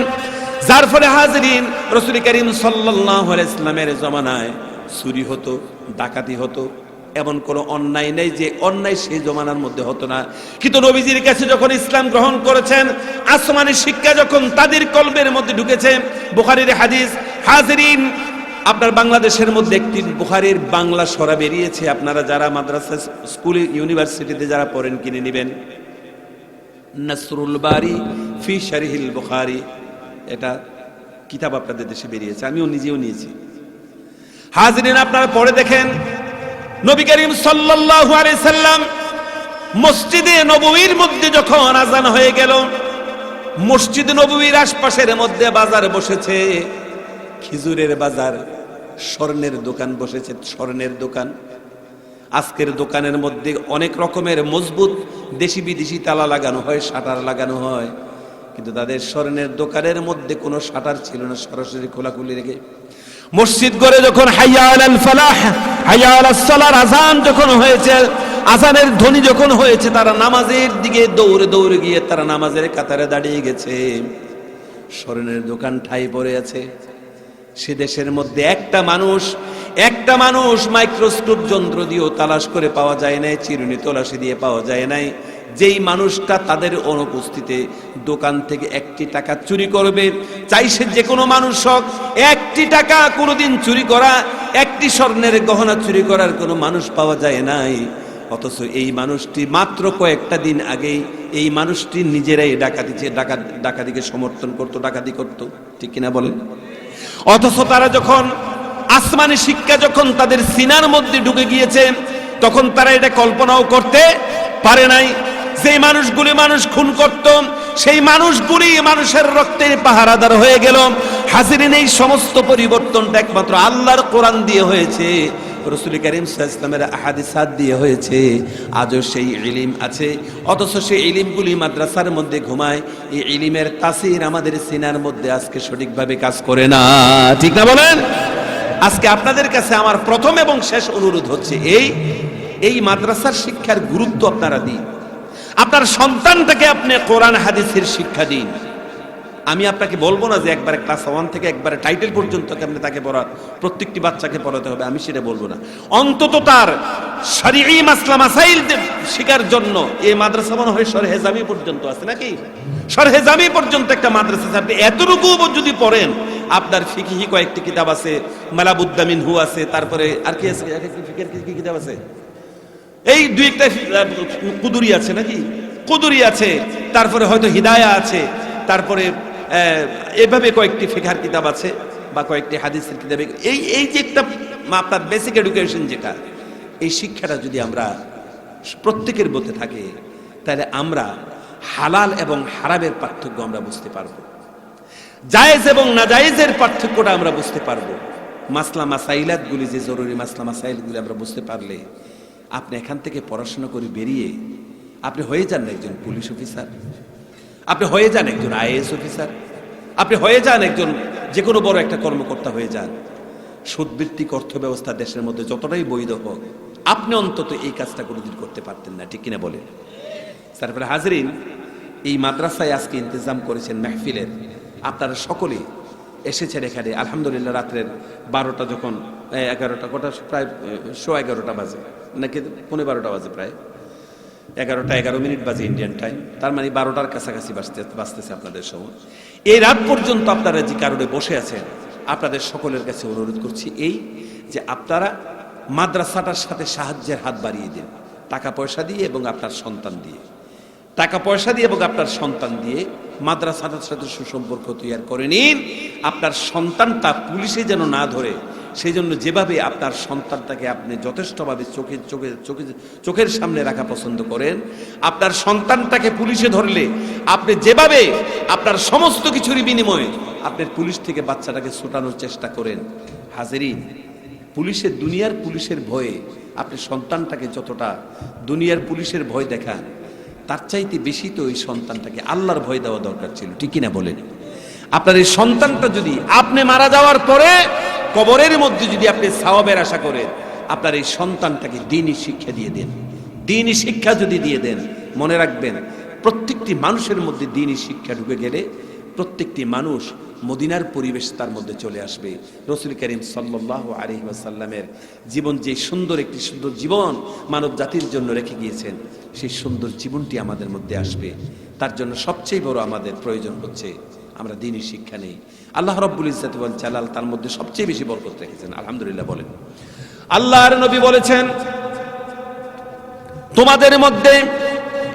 যার ফলে হাজরিন, রাসূল করিম সাল্লাল্লাহু আলাইহি ওয়াসাল্লামের জমানায় চুরি হতো, ডাকাতি হতো, এমন কোনো অন্যায় নেই যে অন্যায় সেই জমানার মধ্যে হতো না। কিন্তু নবীজির কাছে যখন ইসলাম গ্রহণ করেছেন, আসমানি শিক্ষা যখন তাদের কলবের মধ্যে ঢুকেছে, বুখারীর হাদিস হাজরিন, আপনার বাংলাদেশের মধ্যে একটি বুখারীর বাংলা সরা বেরিয়েছে, আপনারা যারা মাদ্রাসা, স্কুলে, ইউনিভার্সিটিতে যারা পড়েন কিনে নেবেন, নাসরুল বারি ফি শারহিল বুখারী, এটা কিতাব আপনাদের দেশে বেরিয়েছে, আমিও নিজেও নিয়েছি। হাজরিন, আপনারা পড়ে দেখেন, নবী করিম সাল্লাল্লাহু আলাইহি সাল্লাম মসজিদে নববীর মধ্যে যখন আযান হয়ে গেল, মসজিদ নববীর আশপাশের মধ্যে বাজার বসেছে, খেজুরের বাজার, স্বর্ণের দোকান বসেছে, স্বর্ণের দোকান। আজকের দোকানের মধ্যে অনেক রকমের মজবুত দেশি বিদেশি তালা লাগানো হয়, শাটার লাগানো হয়, কিন্তু তাদের স্বর্ণের দোকানের মধ্যে কোনো শাটার ছিল না, সরাসরি খোলাখুলি রেখে মসজিদ করে যখন হাইয়া আলাল ফালাহ, হাইয়া আলাস সালার আযান যখন হয়েছে, আযানের ধ্বনি যখন হয়েছে, তারা নামাজের দিকে দৌড়ে দৌড়ে গিয়ে তারা নামাজের কাতারে দাঁড়িয়ে গেছে। স্বর্ণের দোকান ঠাই পড়ে আছে। সে দেশের মধ্যে একটা মানুষ মাইক্রোস্কোপ যন্ত্র দিয়েও তালাশ করে পাওয়া যায় নাই, চিরুনি তলাশি দিয়ে পাওয়া যায় নাই, যেই মানুষটা তাদের অনুপস্থিতিতে দোকান থেকে একটি টাকা চুরি করবে, চাই সে যে কোনো মানুষ হোক, একটি টাকা কোনোদিন চুরি করা, একটি স্বর্ণের গহনা চুরি করার কোনো মানুষ পাওয়া যায় নাই। অথচ এই মানুষটি মাত্র কয়েকটা দিন আগেই এই মানুষটি নিজেরাই ডাকাতিকে সমর্থন করত, ডাকাতি করত, ঠিক কিনা বলেন? অথচ তারা যখন আসমানি শিক্ষা যখন তাদের সিনার মধ্যে ঢুকে গিয়েছে, তখন তারা এটা কল্পনাও করতে পারে নাই। যে মানুষগুলি মানুষ খুন করত, সেই মানুষগুলি মানুষের রক্তের পাহারাদার হয়ে গেল। হাজিরিন, এই সমস্ত পরিবর্তনটা একমাত্র আল্লাহর কোরআন দিয়ে হয়েছে, রাসূল করিম সাল্লাল্লাহু আলাইহি ওয়াসাল্লামের আহাদিসাত দিয়ে হয়েছে। আজও সেই ইলম আছে, অথচ সেই ইলমগুলি মাদ্রাসার মধ্যে ঘুমায়। এই ইলমের তাসির আমাদের সিনার মধ্যে আজকে সঠিকভাবে কাজ করে না, ঠিক না বলেন? আজকে আপনাদের কাছে আমার প্রথম এবং শেষ অনুরোধ হচ্ছে, এই মাদ্রাসার শিক্ষার গুরুত্ব আপনারা দিন। আপনার সন্তানটাকে আপনি কোরআন হাদিসের শিক্ষা দিন। আমি আপনাকে বলবো না যে একবারে ক্লাস 1 থেকে একবারে টাইটেল পর্যন্ত আপনি তাকে প্রত্যেকটি বাচ্চাকে পড়াতে হবে, আমি সেটা বলবো না। অন্তত তার শরঈ মাসলা মাসাইল শেখার জন্য এই মাদ্রাসা মনে হয় শরহে জামি পর্যন্ত আছে নাকি? শরহে জামি পর্যন্ত একটা মাদ্রাসা আছে। আপনি এতটুকু যদি পড়েন, আপনার ফিকহি কয়েকটি কিতাব আছে, মালাবুদ্দা মিনহু আছে, তারপরে আর কি আছে, ফিকহের কি কিতাব আছে, এই দুই একটা কুদুরি আছে নাকি, কুদুরি আছে, তারপরে হয়তো হিদায়া আছে, তারপরে এভাবে কয়েকটি ফিকহের কিতাব আছে বা কয়েকটি হাদিসের কিতাব। এই যে একটা আপনার বেসিক এডুকেশন, যেটা এই শিক্ষাটা যদি আমরা প্রত্যেকের মধ্যে থাকে, তাহলে আমরা হালাল এবং হারামের পার্থক্য আমরা বুঝতে পারবো, জায়েজ এবং নাজায়েজের পার্থক্যটা আমরা বুঝতে পারবো। মাসলা মাসাইলাতগুলি, যে জরুরি মাসলা মাসাইলগুলি আমরা বুঝতে পারলে, আপনি এখান থেকে পড়াশোনা করে বেরিয়ে আপনি হয়ে যান একজন পুলিশ অফিসার, আপনি হয়ে যান একজন আইএএস অফিসার, আপনি হয়ে যান একজন যে কোনো বড় একটা কর্মকর্তা হয়ে যান। সুদভিত্তিক অর্থ ব্যবস্থা দেশের মধ্যে যতটাই বৈধ হোক, আপনি অন্তত এই কাজটা কোনোদিন করতে পারতেন না, ঠিক কিনা বলেন? তারপরে হাজরিন, এই মাদ্রাসায় আজকে ইন্তজাম করেছেন মাহফিলের, আপনারা সকলে এসেছেন এখানে। আলহামদুলিল্লাহ, রাত্রের 12টা যখন 11টা কটা, প্রায় 11:15 বাজে নাকি 11:15 বাজে, প্রায় 11টা 11 মিনিট বাজে ইন্ডিয়ান টাইম, তার মানে 12টার কাছাকাছি বাজতেছে আপনাদের সময়। এই রাত পর্যন্ত আপনারা যে কারণে বসে আছেন, আপনাদের সকলের কাছে অনুরোধ করছি এই যে আপনারা মাদ্রাসাটার সাথে সাহায্যের হাত বাড়িয়ে দিন, টাকা পয়সা দিয়ে এবং আপনার সন্তান দিয়ে, টাকা পয়সা দিয়ে এবং আপনার সন্তান দিয়ে মাদ্রাসাটার সাথে সুসম্পর্ক তৈরি করে নিন। আপনার সন্তানটা পুলিশে যেন না ধরে, সেই জন্য যেভাবে আপনার সন্তানটাকে আপনি যথেষ্টভাবে চোখের সামনে রাখা পছন্দ করেন, আপনার সন্তানটাকে পুলিশে ধরলে আপনি যেভাবে আপনার সমস্ত কিছুর বিনিময়ে আপনার পুলিশ থেকে বাচ্চাটাকে ছোটানোর চেষ্টা করেন, হাজেরিন, পুলিশের দুনিয়ার পুলিশের ভয়ে আপনি সন্তানটাকে যতটা দুনিয়ার পুলিশের ভয় দেখান, তার চাইতে বেশি তো ওই সন্তানটাকে আল্লাহর ভয় দেওয়া দরকার ছিল, ঠিক কিনা বলেন? আপনার এই সন্তানটা যদি আপনি মারা যাওয়ার পরে কবরের মধ্যে যদি আপনি সওয়াবের আশা করেন, আপনার এই সন্তানটাকে দ্বীনি শিক্ষা দিয়ে দেন। দ্বীনি শিক্ষা যদি দিয়ে দেন, মনে রাখবেন প্রত্যেকটি মানুষের মধ্যে দ্বীনি শিক্ষা ঢুকে গেলে প্রত্যেকটি মানুষ মদিনার পরিবেশ তার মধ্যে চলে আসবে। রাসূল করিম সাল্লাল্লাহু আলাইহি ওয়াসাল্লামের জীবন, যে সুন্দর একটি সুন্দর জীবন মানব জাতির জন্য রেখে গিয়েছেন, সেই সুন্দর জীবনটি আমাদের মধ্যে আসবে। তার জন্য সবচেয়ে বড় আমাদের প্রয়োজন হচ্ছে আমরা দ্বীনি শিক্ষা নেই। আল্লাহ রাব্বুল ইজ্জত ওয়াল জালাল তার মধ্যে সবচেয়ে বেশি বরকত রেখেছেন, আলহামদুলিল্লাহ বলেন। আল্লাহর নবী বলেছেন, তোমাদের মধ্যে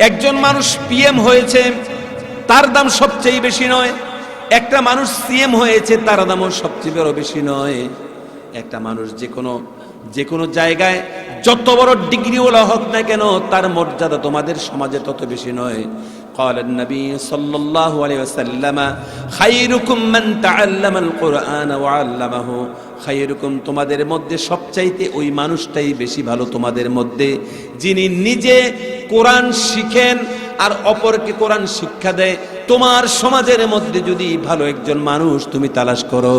একজন মানুষ পিএম হয়েছে, তার দাম সবচেয়ে বেশি নয়। একটা মানুষ সিএম হয়েছে, তার দামও সবচেয়ে বড় বেশি নয়। একটা মানুষ যে কোনো জায়গায় যত বড় ডিগ্রিওয়ালা হোক না কেন, তার মর্যাদা তোমাদের সমাজে তত বেশি নয়। قال النبي صلى الله عليه وسلم خيركم من تعلم القرآن وعلمه خيركم, তোমাদের মধ্যে সবচাইতে ওই মানুষটাই বেশি ভালো তোমাদের মধ্যে যিনি নিজে কোরআন শিখেন আর অপরকে কোরআন শিক্ষা দেয়। তোমার সমাজের মধ্যে যদি ভালো একজন মানুষ তুমি তালাশ করো,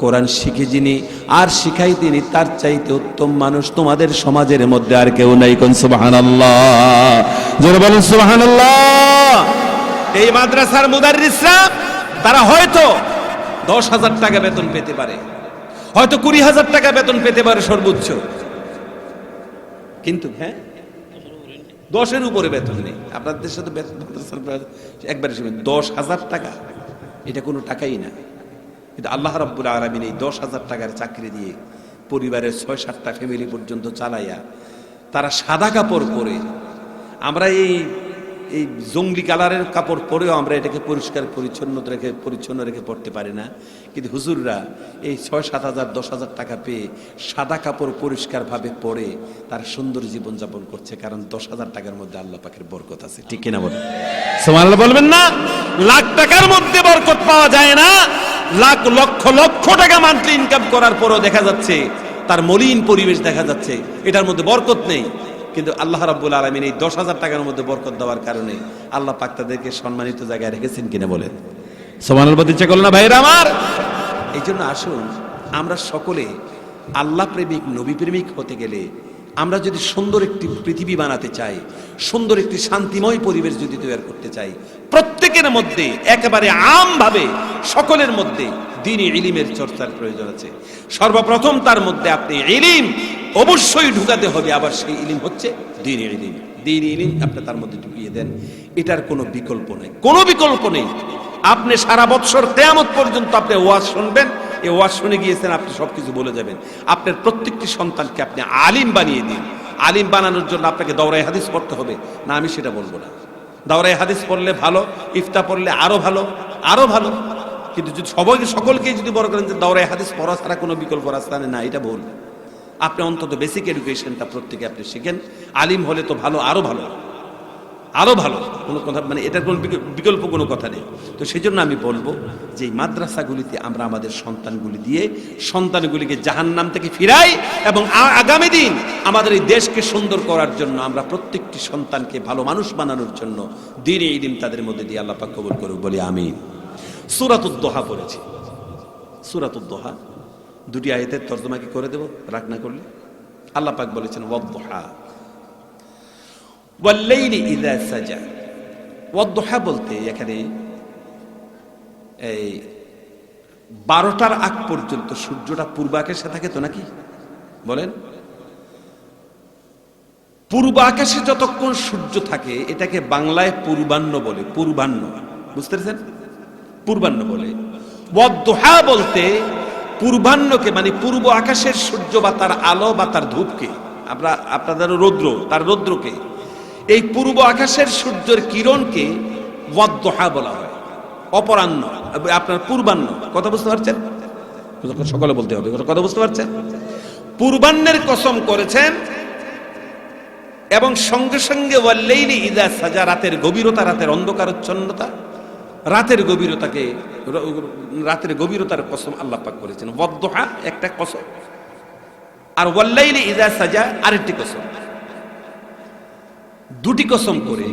কোরআন শিখে যিনি আর শিখাই তিনি, তার চাইতে উত্তম মানুষ তোমাদের সমাজের মধ্যে আর কেউ নাই। কোন সুবহানাল্লাহ, জোরে বলুন সুবহানাল্লাহ। এই মাদ্রাসার মুদাররিসরা তারা হয়তো 10,000 টাকা বেতন পেতে পারে, হয়তো 20,000 টাকা বেতন পেতে পারে সর্বোচ্চ, কিন্তু 10-এর উপরে বেতন নেই। আপনাদের সাথে একবারে 10,000 টাকা, এটা কোনো টাকাই না। কিন্তু আল্লাহ রাব্বুল আলামিন এই 10,000 টাকার চাকরি দিয়ে পরিবারের 6-7টা ফ্যামিলি পর্যন্ত চালাইয়া তারা সাদা কাপড় পরে, আমরা এই জঙ্গলি কালারের কাপড় পরেও আমরা এটাকে পরিচ্ছন্ন রেখে পড়তে পারি না। কিন্তু হুজুররা এই 6-7 হাজার 10,000 টাকা পেয়ে সাদা কাপড় পরিষ্কারভাবে পরে তার সুন্দর জীবনযাপন করছে, কারণ 10,000 টাকার মধ্যে আল্লাহ পাকের বরকত আছে, ঠিক কিনা বলেন? সুবহানাল্লাহ বলবেন না? লাখ টাকার মধ্যে বরকত পাওয়া যায় না, লক্ষ লক্ষ টাকা মান্থলি ইনকাম করার পরও দেখা যাচ্ছে তার মলিন পরিবেশ দেখা যাচ্ছে, এটার মধ্যে বরকত নেই। কিন্তু আল্লাহ রাব্বুল আলামিন এই 10,000 টাকার মধ্যে বরকত দেওয়ার কারণে আল্লাহ পাক তাদেরকে সম্মানিত জায়গায় রেখেছেন, কিনা বলেন? সুবহানাল্লাহ বলতে ইচ্ছা করল না ভাইরা আমার? এই জন্য আসুন আমরা সকলে আল্লাহ প্রেমিক, নবী প্রেমিক হতে গেলে, আমরা যদি সুন্দর একটি পৃথিবী বানাতে চাই, সুন্দর একটি শান্তিময় পরিবেশ যদি তৈরি করতে চাই, প্রত্যেকের মধ্যে একেবারে আমভাবে সকলের মধ্যে দ্বীনি ইলমের চর্চার প্রয়োজন আছে। সর্বপ্রথম তার মধ্যে আপনি ইলম অবশ্যই ঢুকাতে হবে, আবার সেই ইলম হচ্ছে দ্বীনি ইলম। দ্বীনি ইলম আপনি তার মধ্যে ঢুকিয়ে দেন, এটার কোনো বিকল্প নেই, কোনো বিকল্প নেই। আপনি সারা বৎসর কিয়ামত পর্যন্ত আপনি ওয়াজ শুনবেন, এই ওয়াজ শুনে গিয়েছেন, আপনি সবকিছু বলে যাবেন। আপনার প্রত্যেকটি সন্তানকে আপনি আলিম বানিয়ে দিন। আলিম বানানোর জন্য আপনাকে দাওরায়ে হাদিস পড়তে হবে না, আমি সেটা বলবো না। দাওরায়ে হাদিস পড়লে ভালো, ইফতা পড়লে আরো ভালো, আরো ভালো। কিন্তু যদি সকলকে যদি বড় করেন যে দাওরায়ে হাদিস পড়া ছাড়া কোনো বিকল্প রাস্তা নেই, না, এটা ভুল। আপনি অন্তত বেসিক এডুকেশনটা প্রত্যেকে আপনি শিখেন। আলিম হলে তো ভালো, আরো ভালো, আরো ভালো, কোনো কথা মানে এটার কোনো বিকল্প কোনো কথা নেই। তো সেই জন্য আমি বলবো যে এই মাদ্রাসাগুলিতে আমরা আমাদের সন্তানগুলিকে জাহান্নাম থেকে ফিরাই, এবং আগামী দিন আমাদের এই দেশকে সুন্দর করার জন্য আমরা প্রত্যেকটি সন্তানকে ভালো মানুষ বানানোর জন্য দ্বীনি ইলম তাদের মধ্যে দিয়ে আল্লাহ পাক কবুল করুক, বলি আমিন। সূরাতুদ দোহা পড়েছি, সূরাতুদ দোহা 2টি আয়াতের তরজমা কি করে দেব রাগ না করলে? আল্লাহ পাক বলেছেন ওয়াদ-দুহা ওয়াল-লাইলি ইযা সাজা। ওয়াদ-দুহা বলতে এখানে এই 12টার আগ পর্যন্ত সূর্যটা পূর্বাকাশে থাকে তো নাকি? বলেন, পূর্ব আকাশে যতক্ষণ সূর্য থাকে এটাকে বাংলায় পূর্বাহ্ন বলে। পূর্বাহ্ন, বুঝতে পেরেছেন? পূর্বাহ্ন বলে। ওয়াদ্দুহা বলতে পূর্বাহ্নকে, মানে পূর্ব আকাশের সূর্য বা তার আলো বা তার ধূপকে, আপনাদের রৌদ্র, তার রৌদ্রকে, এই পূর্ব আকাশের সূর্যের কিরণকে ওয়াদ্দুহা বলা হয়। অপরাহ্ন, আপনার পূর্বাহ্ন। কথা বুঝতে পারছেন? সকলে বলতে হবে, কথা বুঝতে পারছেন? পূর্বাহ্নের কসম করেছেন এবং সঙ্গে সঙ্গে ওয়াল্লাইলি ইযা সাজা, রাতের গভীরতা, রাতের অন্ধকারচ্ছন্নতা, রাতের গভীরতাকে, রাতের গভীরতার কসম আল্লাহ পাক করেছেন। ওয়াদ্দুহা একটা কসম, আর ওয়াল্লাইলি ইযা সাজা আরেকটি কসম। দুটি কসম করে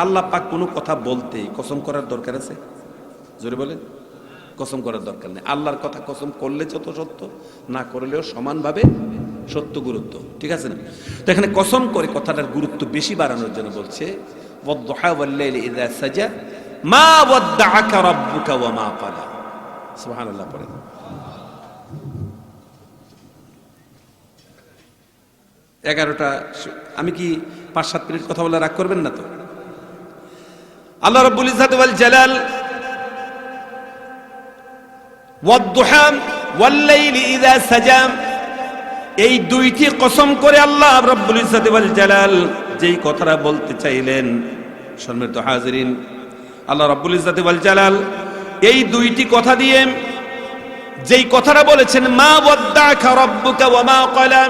আল্লাহ পাক কোনো কথা বলতে কসম করার দরকার আছে? জোরে বলেন, কসম করার দরকার নেই। আল্লাহর কথা কসম করলে যত সত্য, না করলেও সমানভাবে সত্য, গুরুত্ব, ঠিক আছে না? তো এখানে কসম করে কথাটার গুরুত্ব বেশি বাড়ানোর জন্য বলছে ওয়াদ্দুহা ওয়াল্লাইলি ইযা সাজা মা ওয়াদ্দাআকা রাব্বুকা ওয়া মা ক্বালা। সুবহানাল্লাহ পড়েন। এগারোটা, আমি কি 5-7 মিনিট কথা বলে রাগ করবেন না তো? আল্লাহ রাব্বুল ইজ্জাত ওয়াল জালাল ওয়াদ্দুহা ওয়াল্লাইলি ইযা সাজা, এই দুইটি কসম করে আল্লাহ রাব্বুল ইজ্জাত ওয়াল জালাল যেই কথাটা বলতে চাইলেন, সম্মানিত হাজিরিন, আল্লাহ রাব্বুল ইজ্জাত ওয়াল জালাল এই দুইটি কথা দিয়ে যেই কথাটা বলেছেন, মা ওয়াদ্দাআকা রাব্বুকা ওয়া মা ক্বালা,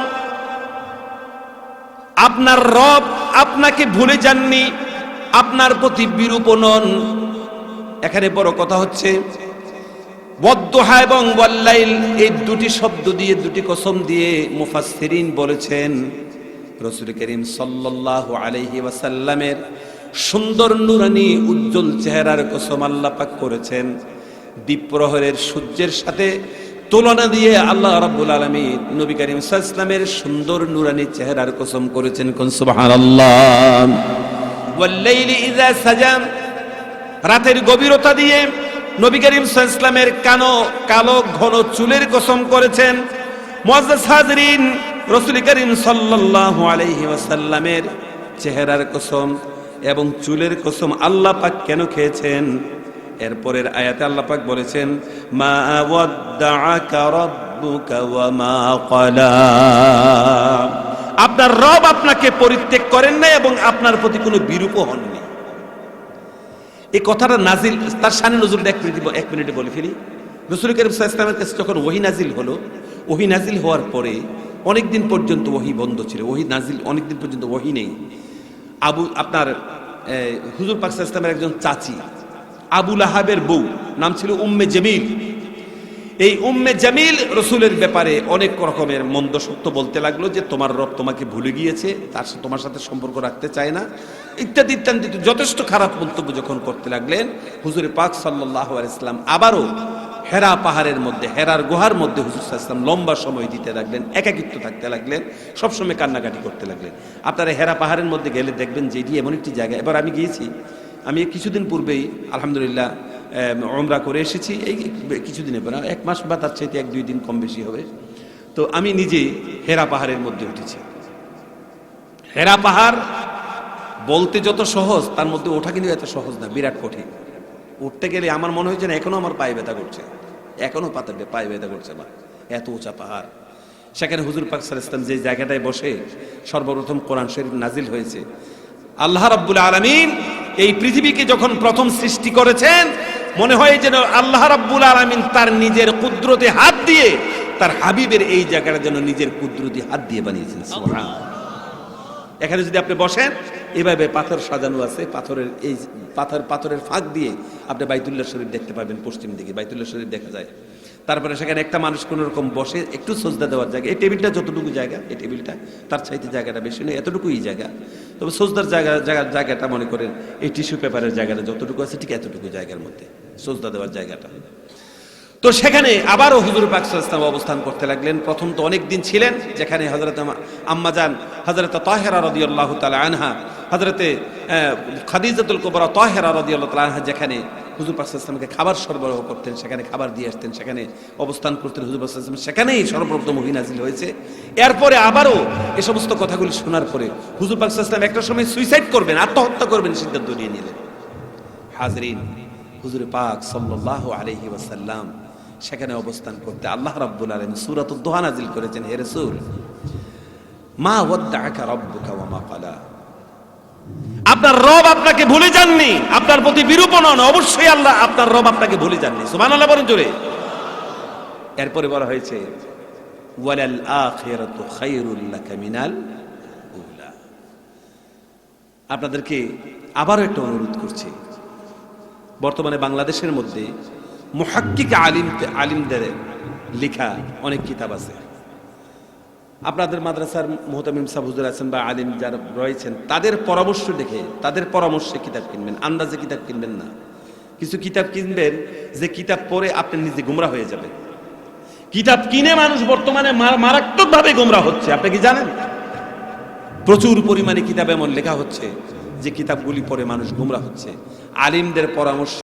আপনার রব আপনাকে ভুলে যাননি, আপনার প্রতি বিরূপ নন। এখানে বড় কথা হচ্ছে ওয়াদ্দুহা এবং ওয়াল্লাইল, এই দুটি শব্দ দিয়ে, দুটি কসম দিয়ে মুফাসসিরিন বলেছেন রাসূল করিম সাল্লাল্লাহু আলাইহি ওয়াসাল্লামের সুন্দর নূরানী উজ্জ্বল চেহারার কসম আল্লাহ পাক করেছেন। দ্বীপ্রহরের সূর্যের সাথে তুলনা দিয়ে আল্লাহ রাব্বুল আলামিন নবী করিম সাল্লাল্লাহু আলাইহি ওয়াসাল্লামের সুন্দর নূরানী চেহারার কসম করেছেন। কোন সুবহানাল্লাহ। ওয়াল্লাইলি ইযা সাজা, রাতের গভীরতা দিয়ে নবী করিম সাল্লাল্লাহু আলাইহি ওয়াসাল্লামের কালো ঘন চুলের কসম করেছেন। মুআজ্জাজ হাজিরিন, রাসূল করিম সাল্লাল্লাহু আলাইহি ওয়াসাল্লামের চেহারার কসম এবং চুলের কসম আল্লাহ পাক কেন খেয়েছেন? এরপরের আয়াতে আল্লাহ পাক বলেছেন, মা ওয়াদ্দাআকা রাব্বুকা ওয়া মা ক্বালা, আপনার রব আপনাকে পরিত্যাগ করেন নাই এবং আপনার প্রতি কোনো বিরূপ হননি। এই কথাটা নাজিল, তার শানে নজরুলটা এক মিনিটে বলে ফেলি। রাসূল করিম সাল্লাল্লাহু আলাইহি ওয়াসাল্লামের কাছে যখন ওহী নাজিল হলো, ওহী নাজিল হওয়ার পরে অনেকদিন পর্যন্ত ওহী বন্ধ ছিল, ওহী নাজিল, অনেকদিন পর্যন্ত ওহী নেই। আপনার হুজুর পাক সাল্লাল্লাহু আলাইহি ওয়াসাল্লামের একজন চাচি, আবু লাহাবের বউ, নাম ছিল উম্মে জামিল। এই উম্মে জামিল রসুলের ব্যাপারে অনেক রকমের মন্দ সত্য বলতে লাগলো, যে তোমার রব তোমাকে ভুলে গিয়েছে, তোমার সাথে সম্পর্ক রাখতে চায় না, ইত্যাদি ইত্যাদি যথেষ্ট খারাপ মন্তব্য যখন করতে লাগলেন, হুজুর পাক সাল্লাল্লাহু আলাইহি ওয়াসাল্লাম আবারও হেরা পাহাড়ের মধ্যে, হেরার গুহার মধ্যে হুজুর সাল্লাল্লাহু আলাইহি ওয়াসাল্লাম লম্বা সময় দিতে লাগলেন, একাকিত্ব থাকতে লাগলেন, সবসময় কান্নাকাটি করতে লাগলেন। আপনারা হেরা পাহাড়ের মধ্যে গেলে দেখবেন যে এটি এমন একটি জায়গা, এবার আমি গিয়েছি, আমি কিছুদিন পূর্বেই আলহামদুলিল্লাহ উমরা করে এসেছি, এই কিছুদিনের পর 1 মাস বা তার চাইতে 1-2 দিন কম বেশি হবে। তো আমি নিজে হেরা পাহাড়ের মধ্যে উঠেছি। হেরা পাহাড় বলতে যত সহজ, তার মধ্যে ওঠা কিন্তু এত সহজ না, বিরাট কঠিন। উঠতে গেলে আমার মনে হয়েছে না, এখনো আমার পায়ে ব্যথা করছে, এখনো পায়ে ব্যথা করছে না, এত উঁচা পাহাড়। সেখানে হুজুর পাক সাল্লাল্লাহু আলাইহি ওয়াসাল্লাম যে জায়গাটায় বসে সর্বপ্রথম কোরআন শরীফ নাজিল হয়েছে, আল্লাহ রাব্বুল আলামিন এই পৃথিবীকে যখন প্রথম সৃষ্টি করেছেন, মনে হয় যেন আল্লাহ রাব্বুল আলামিন তার নিজের কুদরতে হাত দিয়ে তার হাবিবের এই জায়গাটা যেন নিজের কুদরতি হাত দিয়ে বানিয়েছেন। সুবহানাল্লাহ। এখানে যদি আপনি বসেন, এভাবে পাথর সাজানো আছে, পাথরের এই পাথরের ফাঁক দিয়ে আপনি বাইতুল্লাহ শরীফ দেখতে পাবেন, পশ্চিম দিকে বাইতুল্লাহ শরীফ দেখা যায়। তারপরে সেখানে একটা মানুষ কোন রকম বসে একটু সজদা দেওয়ার জায়গা, এই টেবিলটা যতটুকু জায়গা, এই টেবিলটা তার চাইতে জায়গাটা বেশি নয়, এতটুকুই জায়গা। তবে সজদার জায়গাটা মনে করেন এই টিস্যু পেপারের জায়গাটা যতটুকু আছে ঠিক এতটুকু জায়গার মধ্যে সজদা দেওয়ার জায়গাটা। তো সেখানে আবারও হুজুর পাক সাল্লাল্লাহু আলাইহি ওয়াসাল্লাম অবস্থান করতে লাগলেন। প্রথম তো অনেক দিন ছিলেন, যেখানে হযরত আম্মাজান হযরত তাহেরা রাদিয়াল্লাহু তাআলা আনহা, হযরতে খাদিজাতুল কুবরা তাহেরা রাদিয়াল্লাহু তাআলা আনহা যেখানে হুজুর পাক সাল্লাল্লাহু আলাইহি ওয়াসাল্লামকে খাবার সরবরাহ করতেন, সেখানে খাবার দিয়ে আসতেন, সেখানে অবস্থান করতেন হুজুর পাক সাল্লাল্লাহু আলাইহি ওয়াসাল্লাম, সেখানেই সর্বপ্রথম ওহী নাযিল হয়েছে। এরপরে আবারও এই সমস্ত কথাগুলি শোনার পরে হুজুর পাক সাল্লাল্লাহু আলাইহি ওয়াসাল্লাম একটা সময় সুইসাইড করবেন, আত্মহত্যা করবেন সিদ্ধান্ত নিয়ে নিলেন। হাজরিন, হুজুর পাক সাল্লাল্লাহু আলাইহি ওয়াসাল্লাম সেখানে অবস্থান করতে আল্লাহ রাব্বুল আলামিন সূরাতুদ দুহা নাযিল করেছেন, হে রাসূল মা ওয়াদ্দাআকা রাব্বুকা ওয়া মা ক্বালা, আপনার রব আপনাকে ভুলে যাননি, আপনার প্রতি বিরূপ নন, অবশ্যই আল্লাহ আপনার রব আপনাকে ভুলে যাননি। সুবহানাল্লাহ বলেন জোরে। এরপরে বলা হয়েছে ওয়ালাল আখিরাতু খায়রুল লাকা মিনাল উলা। আপনাদেরকে আবারও একটা অনুরোধ করছি, বর্তমানে বাংলাদেশের মধ্যে মুহাক্কিক আলিমদের লেখা অনেক কিতাব আছে। আপনাদের মাদ্রাসার মুহতামিম সাহেব হুজুর আছেন বা আলিম যারা রয়েছেন, তাদের পরামর্শ দেখে, তাদের পরামর্শে কিতাব কিনবেন, আন্দাজে কিতাব কিনবেন না। কিছু কিতাব কিনবেন যে কিতাব পড়ে আপনি নিজে গুমরা হয়ে যাবেন। কিতাব কিনে মানুষ বর্তমানে মারাত্মকভাবে গুমরা হচ্ছে, আপনি কি জানেন? প্রচুর পরিমাণে কিতাব এমন লেখা হচ্ছে যে কিতাবগুলি পড়ে মানুষ গুমরা হচ্ছে। আলিমদের পরামর্শ